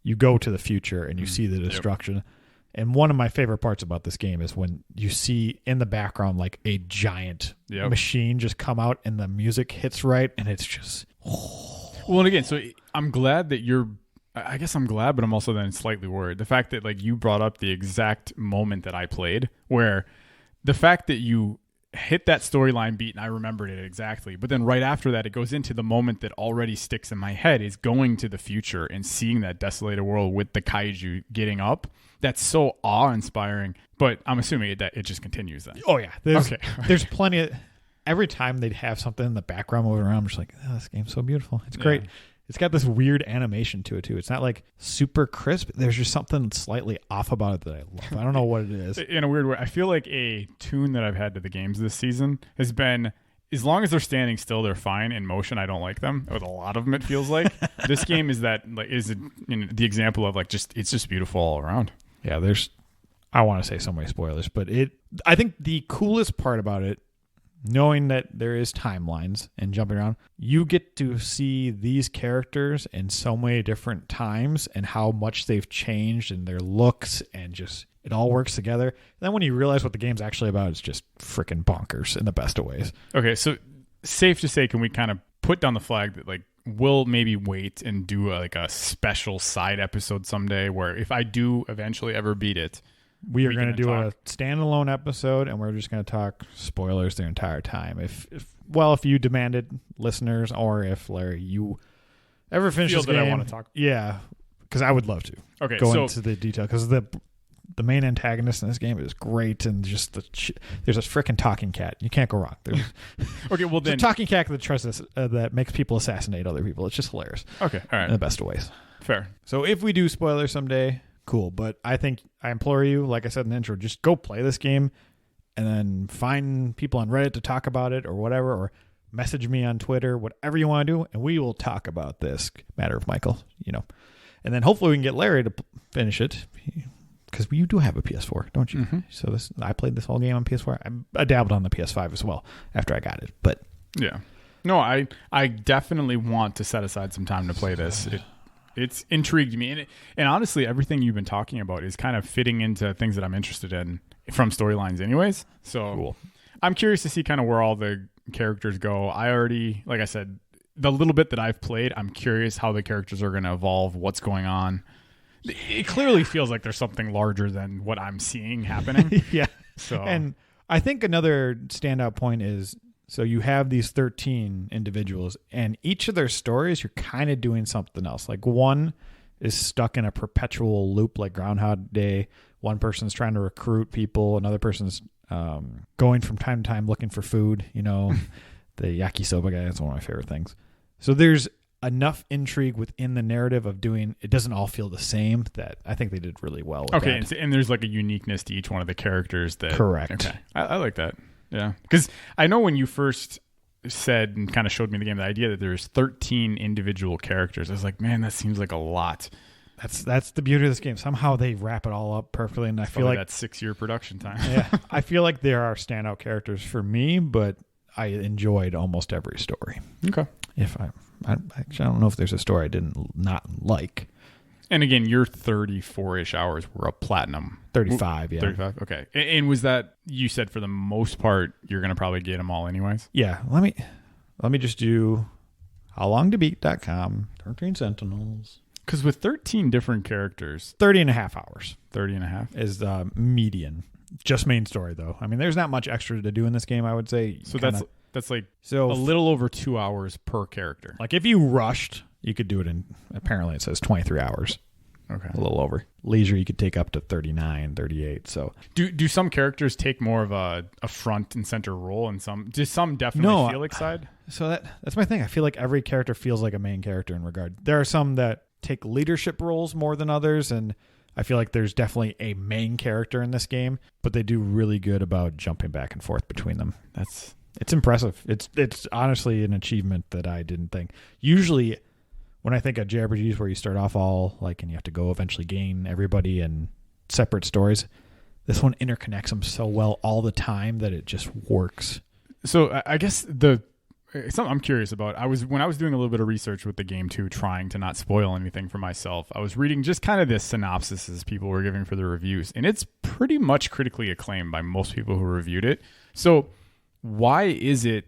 you go to the future and you see the destruction. Yep. And one of my favorite parts about this game is when you see in the background like a giant machine just come out and the music hits right, and it's just... Well, and again, so I'm glad that I guess I'm glad, but I'm also then slightly worried. The fact that like you brought up the exact moment that I played, where the fact that you hit that storyline beat and I remembered it exactly, but then right after that it goes into the moment that already sticks in my head, is going to the future and seeing that desolated world with the kaiju getting up. That's so awe-inspiring, but I'm assuming it just continues then. Oh yeah, there's plenty of, every time they'd have something in the background moving around, I'm just like, oh, this game's so beautiful, it's great. It's got this weird animation to it too. It's not like super crisp. There's just something slightly off about it that I love. I don't know what it is. In a weird way, I feel like a tune that I've had to the games this season has been, as long as they're standing still, they're fine. In motion, I don't like them. With a lot of them, it feels like. This game is that, like, is the example of like it's just beautiful all around. Yeah, I want to say so many spoilers, but I think the coolest part about it, knowing that there is timelines and jumping around, you get to see these characters in so many different times and how much they've changed and their looks, and just it all works together. And then when you realize what the game's actually about, it's just freaking bonkers in the best of ways. Okay, so safe to say, can we kind of put down the flag that like we'll maybe wait and do a special side episode someday where if I do eventually ever beat it, we are going to do a standalone episode, and we're just going to talk spoilers the entire time. If you demanded, listeners, or if Larry, you ever finish this game, I want to talk. Yeah, because I would love to. Okay, go into the detail, because the main antagonist in this game is great, and just there's a freaking talking cat. You can't go wrong. Okay, well then, a talking cat that makes people assassinate other people. It's just hilarious. Okay, all right, in the best of ways. Fair. So if we do spoilers someday, cool, but I think I implore you, like I said in the intro, just go play this game and then find people on Reddit to talk about it or whatever, or message me on Twitter, whatever you want to do, and we will talk about this matter of Michael, and then hopefully we can get Larry to finish it, because you do have a PS4, don't you? Mm-hmm. So I played this whole game on PS4. I dabbled on the PS5 as well after I got it, but yeah, no, I definitely want to set aside some time to play this. It's intrigued me. And honestly, everything you've been talking about is kind of fitting into things that I'm interested in from storylines anyways. So cool. I'm curious to see kind of where all the characters go. I already, like I said, the little bit that I've played, I'm curious how the characters are going to evolve, what's going on. It clearly feels like there's something larger than what I'm seeing happening. Yeah. So, and I think another standout point is, so you have these 13 individuals, and each of their stories, you're kind of doing something else. Like one is stuck in a perpetual loop like Groundhog Day. One person's trying to recruit people. Another person's going from time to time looking for food. The yakisoba guy, that's one of my favorite things. So there's enough intrigue within the narrative of doing, it doesn't all feel the same, that I think they did really well with that. And there's like a uniqueness to each one of the characters. Correct. Okay. I like that. Yeah, because I know when you first said and kind of showed me the game, the idea that there's 13 individual characters, I was like, man, that seems like a lot. That's the beauty of this game. Somehow they wrap it all up perfectly, and I feel like that's 6-year production time. Yeah, I feel like there are standout characters for me, but I enjoyed almost every story. Okay. I don't know if there's a story I didn't not like. And again, your 34-ish hours were a platinum. 35, yeah. 35, okay. And was that, you said for the most part, you're going to probably get them all anyways? Yeah. Let me just do howlongtobeat.com, 13 Sentinels. Because with 13 different characters... 30 and a half hours. 30 and a half? Is the median. Just main story, though. I mean, there's not much extra to do in this game, I would say. So that's like a little over 2 hours per character. Like if you rushed... You could do it in, apparently it says 23 hours. Okay. A little over. Leisure, you could take up to 39, 38. So do some characters take more of a front and center role, and some definitely feel like side? So that's my thing. I feel like every character feels like a main character in regard. There are some that take leadership roles more than others, and I feel like there's definitely a main character in this game, but they do really good about jumping back and forth between them. It's impressive. It's honestly an achievement that I didn't think. Usually when I think of JRPGs where you start off all like, and you have to go eventually gain everybody and separate stories, this one interconnects them so well all the time that it just works. So I guess something I'm curious about. When I was doing a little bit of research with the game too, trying to not spoil anything for myself. I was reading just kind of the synopsises people were giving for the reviews, and it's pretty much critically acclaimed by most people who reviewed it. So why is it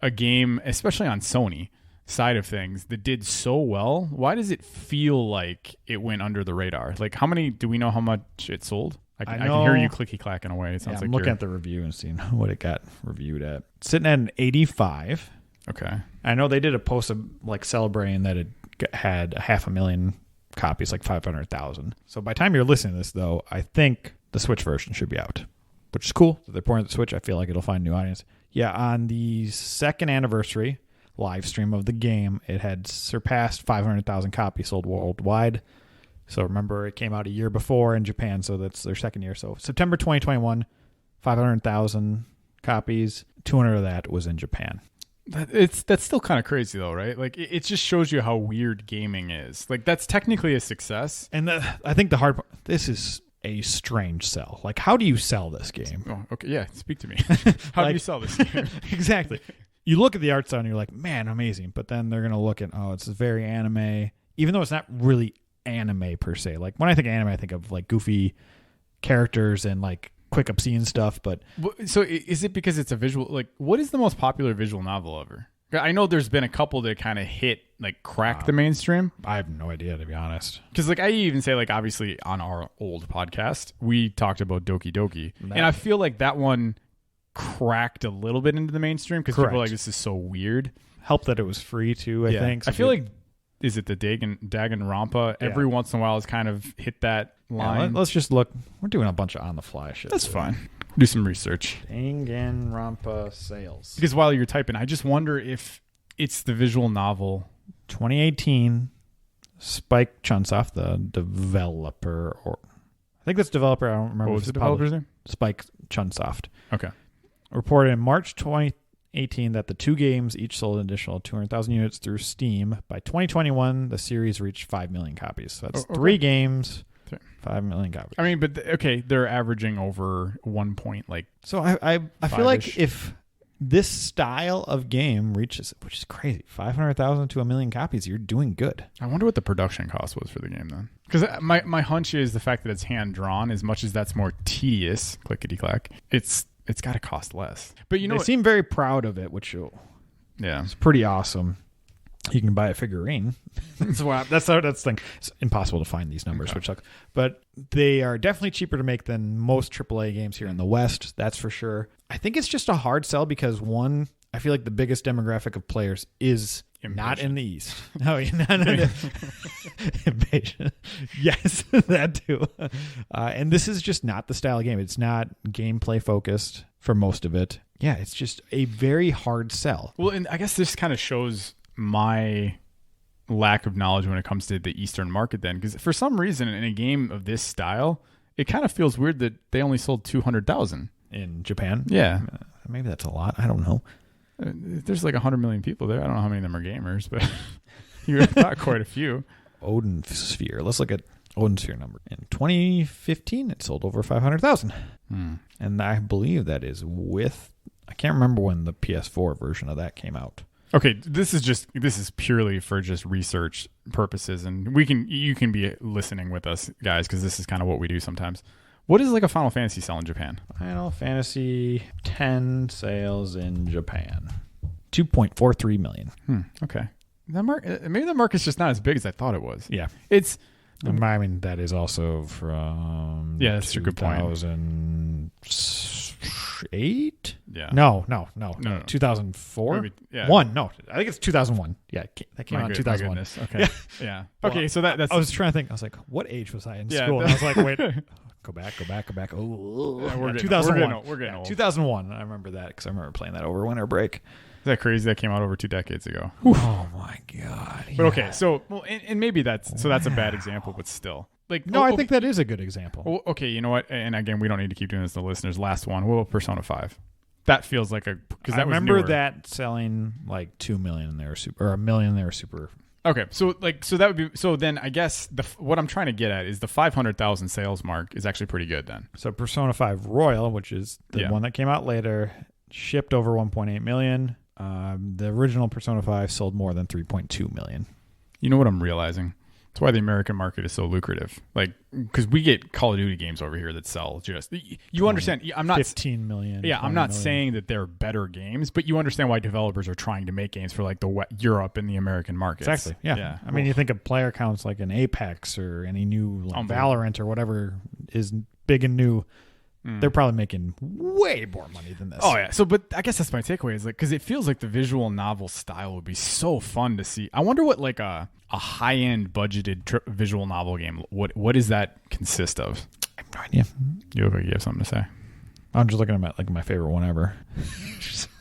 a game, especially on Sony side of things, that did so well? Why does it feel like it went under the radar? Like, do we know how much it sold? I can hear you clicky clacking away. It sounds like I'm looking at the review and seeing what it got reviewed at. Sitting at an 85. Okay. I know they did a post of like celebrating that it had 500,000 copies, like 500,000. So by the time you're listening to this, though, I think the Switch version should be out, which is cool. They're pouring the Switch. I feel like it'll find a new audience. Yeah, on the second anniversary live stream of the game, it had surpassed 500,000 copies sold worldwide. So remember, it came out a year before in Japan, so that's their second year. So September 2021, 500,000 copies. 200 of that was in Japan. That's still kind of crazy, though, right? Like, it just shows you how weird gaming is. Like, that's technically a success. And I think the hard part, this is a strange sell. Like, how do you sell this game? Oh, okay, yeah, speak to me. How do you sell this game? Exactly. You look at the art style and you're like, man, amazing. But then they're going to look at, it's very anime, even though it's not really anime per se. Like, when I think of anime, I think of like goofy characters and like quick obscene stuff. But so is it because it's a visual, like, what is the most popular visual novel ever? I know there's been a couple that kind of crack the mainstream. I have no idea, to be honest. Because like I even say, like, obviously on our old podcast we talked about Doki Doki, and I feel like that one cracked a little bit into the mainstream because people are like, this is so weird. Helped that it was free too, I think. So I feel like, is it the Danganronpa? Yeah. Every once in a while has kind of hit that line. Let's just look. We're doing a bunch of on the fly shit. That's fine. Do some research. Danganronpa sales. Because while you're typing, I just wonder if it's the visual novel. 2018, Spike Chunsoft, the developer, or I think that's developer. I don't remember. What was the developer's name? Spike Chunsoft. Okay. Reported in March 2018 that the two games each sold an additional 200,000 units through Steam. By 2021, the series reached 5 million copies. So that's 3 games, 5 million copies. I mean, but they're averaging over 1 point, like. So I feel like if this style of game reaches, which is crazy, 500,000 to 1 million copies, you're doing good. I wonder what the production cost was for the game then. Because my hunch is the fact that it's hand drawn, as much as that's more tedious, clickety clack, it's got to cost less. But they seem very proud of it, which it's pretty awesome. You can buy a figurine. That's the thing. It's impossible to find these numbers, which sucks. But they are definitely cheaper to make than most AAA games here in the West. That's for sure. I think it's just a hard sell because, one, I feel like the biggest demographic of players is not in the East. No. Impatient. Yes, that too. And this is just not the style of game. It's not gameplay focused for most of it. Yeah, it's just a very hard sell. Well, and I guess this kind of shows my lack of knowledge when it comes to the Eastern market then, because for some reason in a game of this style, it kind of feels weird that they only sold 200,000 in Japan. Yeah, maybe that's a lot. I don't know. There's like 100 million people there. I don't know how many of them are gamers, but you've got quite a few. Odin Sphere. Let's look at Odin Sphere number. In 2015, it sold over 500,000. And I believe that is with, I can't remember when the PS4 version of that came out. Okay, this is purely for just research purposes, and you can be listening with us, guys, because this is kind of what we do sometimes. What is like a Final Fantasy sell in Japan? Final Fantasy 10 sales in Japan, 2.43 million. Okay, maybe the market's just not as big as I thought it was. Yeah, it's. I mean, that is also from that's a good point. 2008? Yeah. No. 2004? Maybe, yeah. No, I think it's 2001. Yeah, that came out in 2001. Okay. Yeah. Okay, so that's. I was trying to think. I was like, what age was I in school? And I was like, wait, go back. Oh, we're 2001. We're getting old. 2001. I remember that because I remember playing that over winter break. Is that crazy? That came out over 2 decades ago. Oh my god! But okay, so and maybe that's a bad example, but still, like no, I think that is a good example. Well, okay, you know what? And again, we don't need to keep doing this to the listeners. Last one, what about Persona 5? That feels like because I remember that selling like 2 million there, or 1 million there, super. Okay, so that would be then I guess what I'm trying to get at is the 500,000 sales mark is actually pretty good then. So Persona 5 Royal, which is the one that came out later, shipped over 1.8 million. The original Persona 5 sold more than 3.2 million. You know what I'm realizing? That's why the American market is so lucrative. Like, because we get Call of Duty games over here that sell just. You understand? I'm not 15 million. Yeah, I'm not saying that they're better games, but you understand why developers are trying to make games for like the Europe and the American markets. Exactly. Yeah. I mean, you think of player counts like an Apex or any new Valorant or whatever is big and new. They're probably making way more money than this. Oh yeah. So, but I guess that's my takeaway is like because it feels like the visual novel style would be so fun to see. I wonder what like a high end budgeted visual novel game. What does that consist of? I have no idea. You look like you have something to say. I'm just looking at my favorite one ever.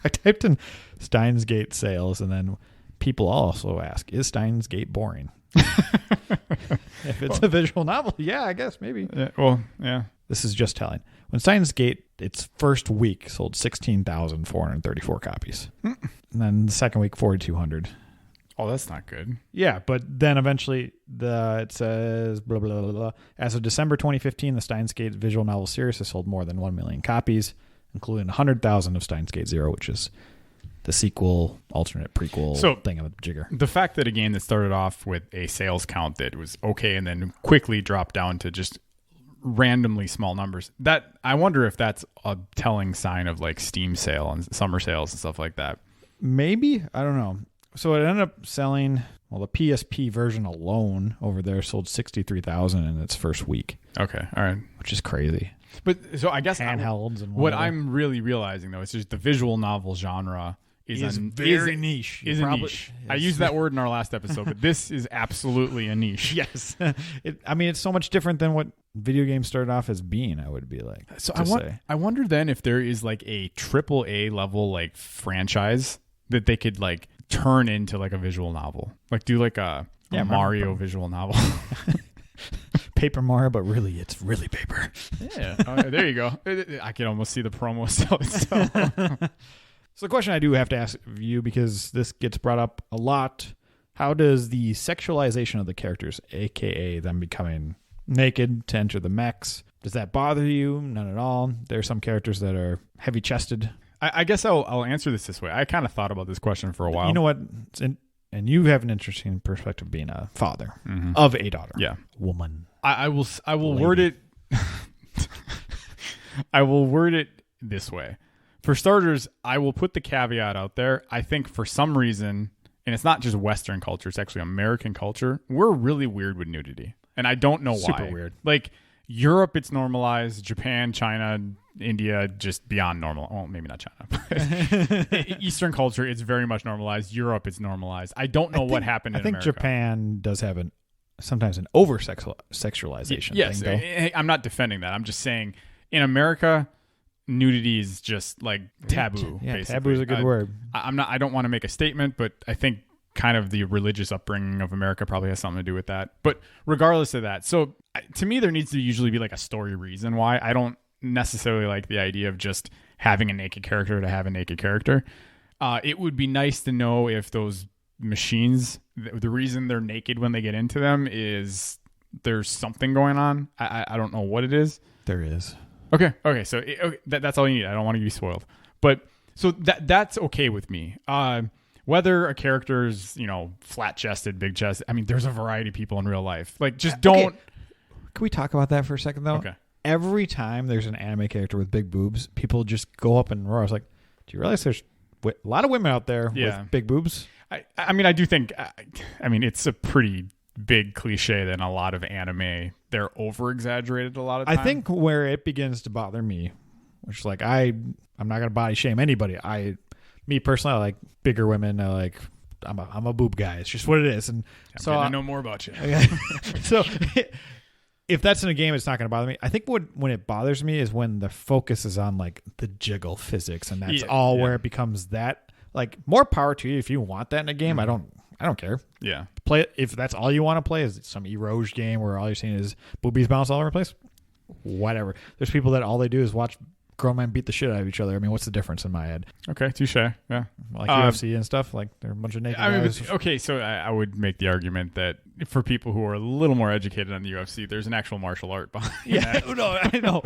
I typed in Steins Gate sales, and then people also ask, "Is Steins Gate boring?" If it's a visual novel, yeah, I guess maybe. Yeah. This is just telling. When Steins Gate, its first week sold 16,434 copies. And then the second week, 4,200. Oh, that's not good. Yeah, but then eventually it says, blah, blah, blah, blah. As of December 2015, the Steins Gate visual novel series has sold more than 1 million copies, including 100,000 of Steins Gate Zero, which is the sequel, alternate prequel thing of a jigger. The fact that a game that started off with a sales count that was okay and then quickly dropped down to just randomly small numbers, that I wonder if that's a telling sign of like Steam sale and summer sales and stuff like that. Maybe. I don't know. So it ended up selling, the PSP version alone over there sold 63,000 in its first week. Okay. All right. Which is crazy. But so I guess handhelds and what I'm really realizing though is just the visual novel genre is very niche. Is a niche. Yes. I used that word in our last episode, but this is absolutely a niche. Yes. It's so much different than what video games started off as being, I would be like. So I wonder then if there is like a AAA level like franchise that they could like turn into like a visual novel. Like do like a Mario visual novel. Paper Mario, but really it's really paper. Yeah. There you go. I can almost see the promo still. So the question I do have to ask of you, because this gets brought up a lot, how does the sexualization of the characters, aka them becoming naked to enter the mechs, does that bother you? None at all. There are some characters that are heavy-chested. I guess I'll answer this way. I kind of thought about this question for a while. You know what? And you have an interesting perspective being a father of a daughter. Yeah. Woman. I will word it I will word it this way. For starters, I will put the caveat out there. I think for some reason, and it's not just Western culture, it's actually American culture, we're really weird with nudity. And I don't know why. Super weird. Like Europe, it's normalized. Japan, China, India, just beyond normal. Well, maybe not China. Eastern culture, it's very much normalized. Europe, it's normalized. I don't know what happened in America. I think Japan does have sometimes an over-sexualization yes, thing, though. I'm not defending that. I'm just saying in America, nudity is just like taboo. Yeah, basically. Taboo is a good word. I don't want to make a statement, but I think kind of the religious upbringing of America probably has something to do with that. But regardless of that, so to me, there needs to usually be like a story reason why. I don't necessarily like the idea of just having a naked character to have a naked character. It would be nice to know if those machines, the reason they're naked when they get into them is there's something going on. I don't know what it is. There is. Okay. So that's all you need. I don't want to be spoiled. But so that's okay with me. Whether a character is, flat chested, big chested. I mean, there's a variety of people in real life. Like, just don't. Okay. Can we talk about that for a second, though? Okay. Every time there's an anime character with big boobs, people just go up and roar. I was like, do you realize there's a lot of women out there with big boobs? I mean, I do think, it's a pretty big cliche that in a lot of anime, they're over-exaggerated a lot of times. I think where it begins to bother me, which is like, I'm not going to body shame anybody. Me personally, I like bigger women. I'm a boob guy. It's just what it is. And so I know more about you. So if that's in a game, it's not going to bother me. I think when it bothers me is when the focus is on like the jiggle physics, and that's where it becomes that. Like, more power to you if you want that in a game. Mm-hmm. I don't care. Yeah. Play it if that's all you want to play. Is some eroge game where all you're seeing is boobies bounce all over the place? Whatever. There's people that all they do is watch grown men beat the shit out of each other. I mean, what's the difference in my head? Okay, touche. Yeah. Like UFC and stuff. Like, they're a bunch of naked guys. Okay, so I would make the argument that for people who are a little more educated on the UFC, there's an actual martial art behind that. No, I know.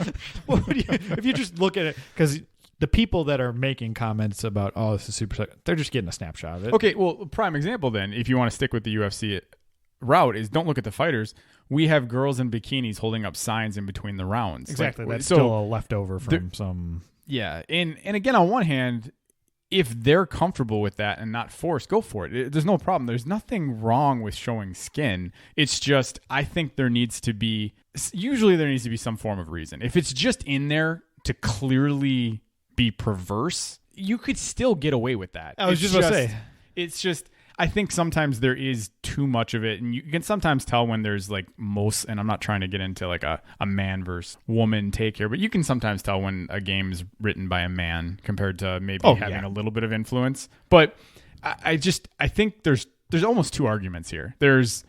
If you just look at it, because the people that are making comments about, oh, this is super, they're just getting a snapshot of it. Okay, well, prime example then, if you want to stick with the UFC route, is don't look at the fighters. We have girls in bikinis holding up signs in between the rounds. Exactly. That's still a leftover from some. Yeah. And again, on one hand, if they're comfortable with that and not forced, go for it. There's no problem. There's nothing wrong with showing skin. It's just, I think there needs to be some form of reason. If it's just in there to clearly be perverse, you could still get away with that. I was just going to say. It's just, I think sometimes there is too much of it, and you can sometimes tell when there's like and I'm not trying to get into like a man versus woman take here, but you can sometimes tell when a game is written by a man compared to maybe having a little bit of influence. But I think there's almost two arguments here. There's,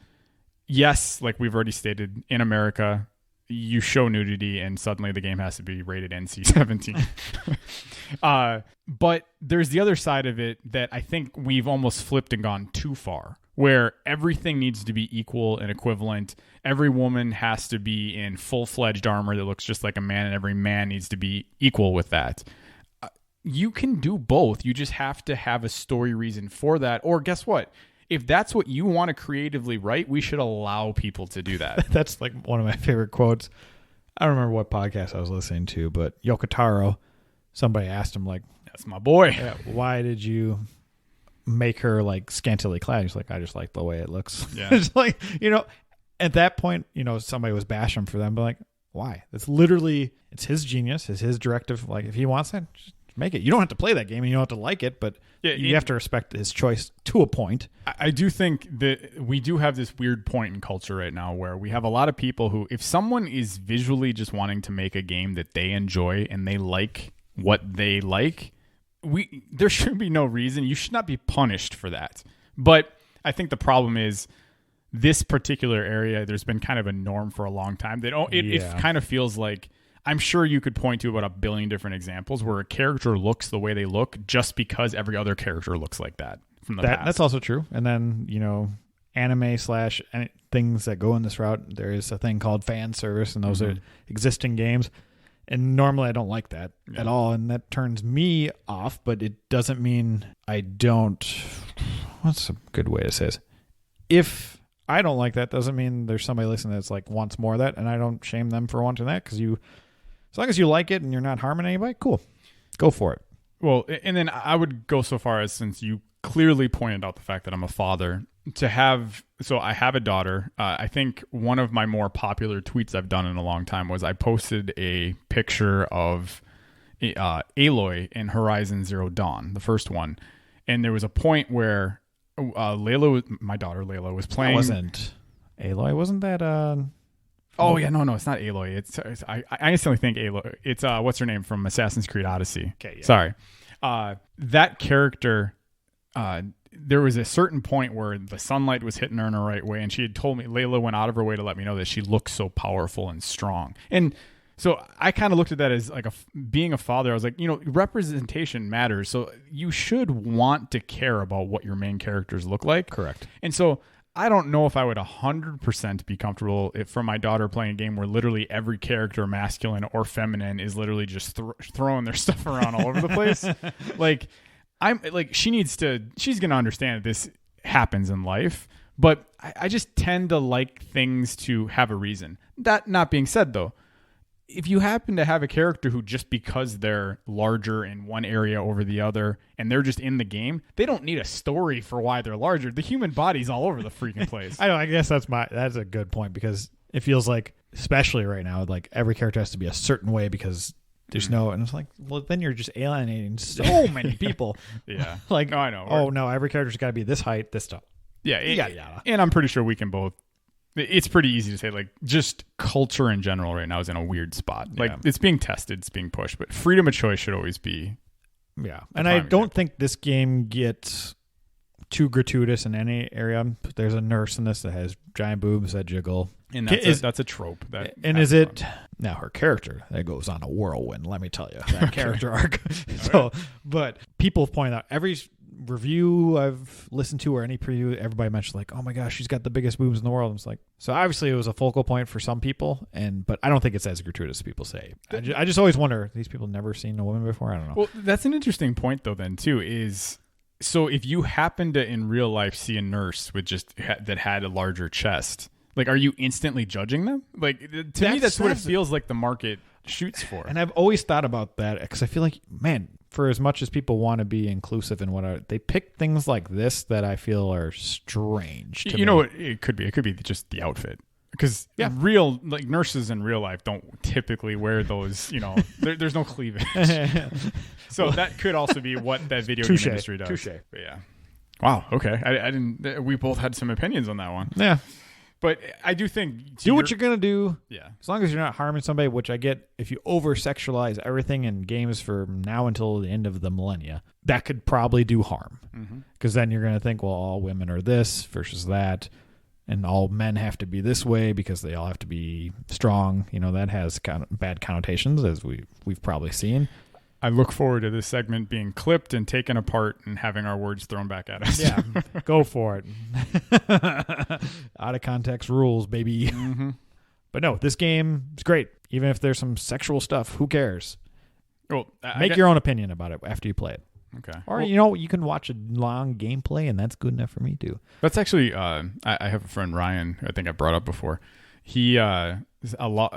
yes, like we've already stated, in America, you show nudity and suddenly the game has to be rated NC-17. But there's the other side of it that I think we've almost flipped and gone too far, where everything needs to be equal and equivalent. Every woman has to be in full-fledged armor that looks just like a man, and every man needs to be equal with that. You can do both. You just have to have a story reason for that. Or guess what? If that's what you want to creatively write, we should allow people to do that. That's like one of my favorite quotes. I don't remember what podcast I was listening to, but Yoko Taro, somebody asked him, like, that's my boy. Why did you make her like scantily clad? He's like, I just like the way it looks. Yeah. It's like, at that point, somebody was bashing him for them, but like, why? It's literally, it's his genius, it's his directive. Like, if he wants it, just make it. You don't have to play that game and you don't have to like it, but you have to respect his choice to a point. I do think that we do have this weird point in culture right now where we have a lot of people who, if someone is visually just wanting to make a game that they enjoy and they like what they like, there should be no reason. You should not be punished for that. But I think the problem is this particular area, there's been kind of a norm for a long time. It kind of feels like, I'm sure you could point to about a billion different examples where a character looks the way they look just because every other character looks like that from the past. That's also true. And then, anime / things that go in this route, there is a thing called fan service, and those are existing games. And normally I don't like that at all, and that turns me off, but it doesn't mean I don't. What's a good way to say this? If I don't like that, doesn't mean there's somebody listening that's like wants more of that, and I don't shame them for wanting that, because as long as you like it and you're not harming anybody, cool. Go for it. Well, and then I would go so far as, since you clearly pointed out the fact that I'm a father, so I have a daughter. I think one of my more popular tweets I've done in a long time was I posted a picture of Aloy in Horizon Zero Dawn, the first one. And there was a point where my daughter Layla was playing. That wasn't Aloy. Wasn't that... Oh, yeah, no, it's not Aloy. I instantly think Aloy. It's, what's her name from Assassin's Creed Odyssey? Okay, yeah. Sorry. That character... there was a certain point where the sunlight was hitting her in the right way, and she had told me, Layla went out of her way to let me know that she looked so powerful and strong. And so I kind of looked at that as like being a father. I was like, representation matters. So you should want to care about what your main characters look like. Correct. And so I don't know if I would 100% be comfortable for my daughter playing a game where literally every character, masculine or feminine, is literally just throwing their stuff around all over the place. Like, she's going to understand that this happens in life, but I just tend to like things to have a reason. That not being said, though, if you happen to have a character who, just because they're larger in one area over the other and they're just in the game, they don't need a story for why they're larger. The human body's all over the freaking place. I guess that's a good point, because it feels like, especially right now, like every character has to be a certain way because there's no, and it's like, well, then you're just alienating so many people. Yeah. Like, no, I know. Oh no, every character's got to be this height, this stuff. Yeah. And I'm pretty sure we can both. It's pretty easy to say, like, just culture in general right now is in a weird spot. Like, it's being tested, it's being pushed, but freedom of choice should always be. Yeah. And I don't think this game gets too gratuitous in any area. There's a nurse in this that has giant boobs that jiggle. And that's a trope. Is it now her character that goes on a whirlwind? Let me tell you, that character arc. So, but people point out review I've listened to or any preview, everybody mentioned like, oh my gosh, she's got the biggest boobs in the world. I was like, so obviously it was a focal point for some people, but I don't think it's as gratuitous as people say. I just always wonder, these people never seen a woman before? I don't know. Well, that's an interesting point though then too, is so if you happen to in real life see a nurse with that had a larger chest, like, are you instantly judging them? Like, to me, that's what it feels like the market shoots for. And I've always thought about that because I feel like, man, for as much as people want to be inclusive in they pick things like this that I feel are strange to me. You know what it could be? It could be just the outfit. Because real, like, nurses in real life don't typically wear those, there's no cleavage. So that could also be what that video game industry does. Touche. But yeah. Wow. Okay. I didn't, we both had some opinions on that one. Yeah. But I do think... Do what you're going to do. Yeah. As long as you're not harming somebody, which I get, if you over-sexualize everything in games from now until the end of the millennia, that could probably do harm. Because then you're going to think, well, all women are this versus that, and all men have to be this way because they all have to be strong. That has bad connotations, as we've probably seen. I look forward to this segment being clipped and taken apart and having our words thrown back at us. Yeah, go for it. Out of context rules, baby. But no, this game is great. Even if there's some sexual stuff, who cares? Well, Make your own opinion about it after you play it. Okay. Or, you can watch a long gameplay, and that's good enough for me, too. That's actually, I have a friend, Ryan, I think I brought up before. He, a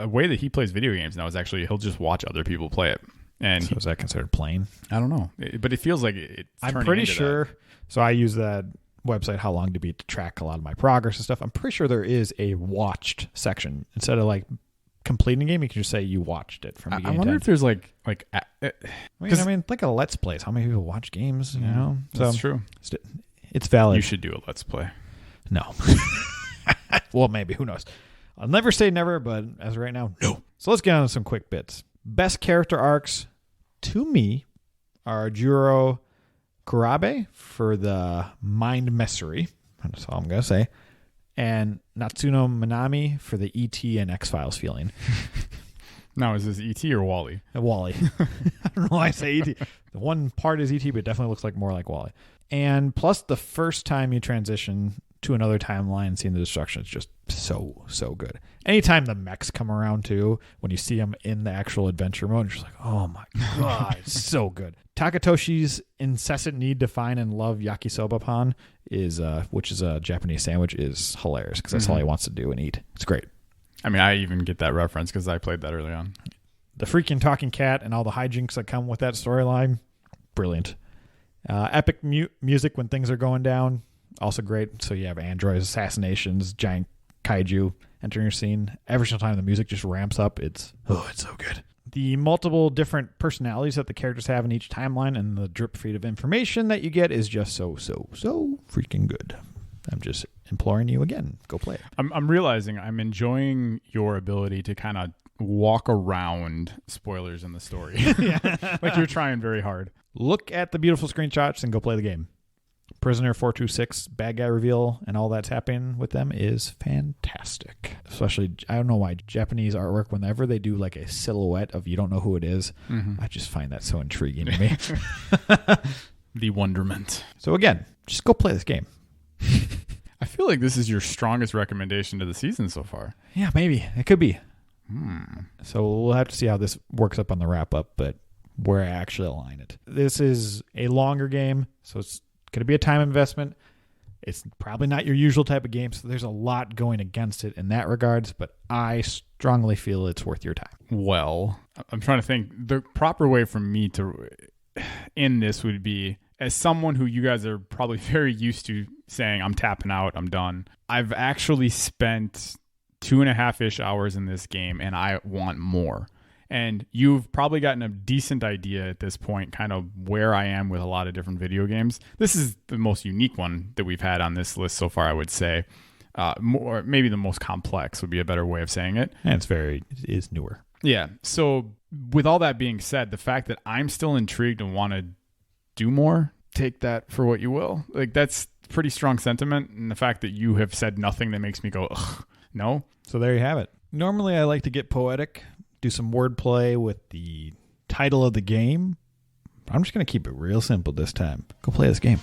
way that he plays video games now is actually he'll just watch other people play it. And so is that considered playing? I don't know, but it feels like it's. I'm pretty sure. So I use that website, How Long to Beat, to track a lot of my progress and stuff. I'm pretty sure there is a watched section instead of like completing a game. You can just say you watched it from beginning. I wonder if there's like. I mean, think of Let's Plays. How many people watch games? That's true. It's valid. You should do a Let's Play. No. Well, maybe. Who knows? I'll never say never, but as of right now, no. So let's get on to some quick bits. Best character arcs to me are Juro Kurabe for the mind messery. That's all I'm going to say. And Natsuno Minami for the E.T. and X-Files feeling. Now, is this E.T. or Wally? Wally. I don't know why I say E.T. The one part is E.T., but it definitely looks like more like Wally. And plus the first time you transition to another timeline, seeing the destruction, it's just so good. Anytime the mechs come around too, when you see them in the actual adventure mode, you're just like, oh my god, it's so good. Takatoshi's incessant need to find and love yakisoba pan which is a Japanese sandwich, is hilarious because that's all he wants to do and eat. It's great. I mean, I even get that reference because I played that early on. The freaking talking cat and all the hijinks that come with that storyline, brilliant. Epic music when things are going down. Also great. So you have androids, assassinations, giant kaiju entering your scene. Every single time the music just ramps up, it's so good. The multiple different personalities that the characters have in each timeline and the drip feed of information that you get is just so freaking good. I'm just imploring you again, go play it. I'm realizing I'm enjoying your ability to kind of walk around spoilers in the story. Like you're trying very hard. Look at the beautiful screenshots and go play the game. Prisoner 426 bad guy reveal and all that's happening with them is fantastic. Especially, I don't know why, Japanese artwork, whenever they do like a silhouette of you don't know who it is, I just find that so intriguing to me. The wonderment. So again, just go play this game. I feel like this is your strongest recommendation to the season so far. Yeah, maybe. It could be. So we'll have to see how this works up on the wrap-up, but where I actually align it. This is a longer game, so it's going to be a time investment. It's probably not your usual type of game, so there's a lot going against it in that regards, but I strongly feel it's worth your time. Well, I'm trying to think. The proper way for me to end this would be, as someone who you guys are probably very used to saying, I'm tapping out, I'm done. I've actually spent 2.5-ish hours in this game, and I want more. And you've probably gotten a decent idea at this point, kind of where I am with a lot of different video games. This is the most unique one that we've had on this list so far, I would say. More, maybe the most complex would be a better way of saying it. And it is newer. Yeah. So with all that being said, the fact that I'm still intrigued and want to do more, take that for what you will. Like, that's pretty strong sentiment. And the fact that you have said nothing that makes me go, ugh, no. So there you have it. Normally I like to get poetic, do some wordplay with the title of the game. I'm just going to keep it real simple this time. Go play this game.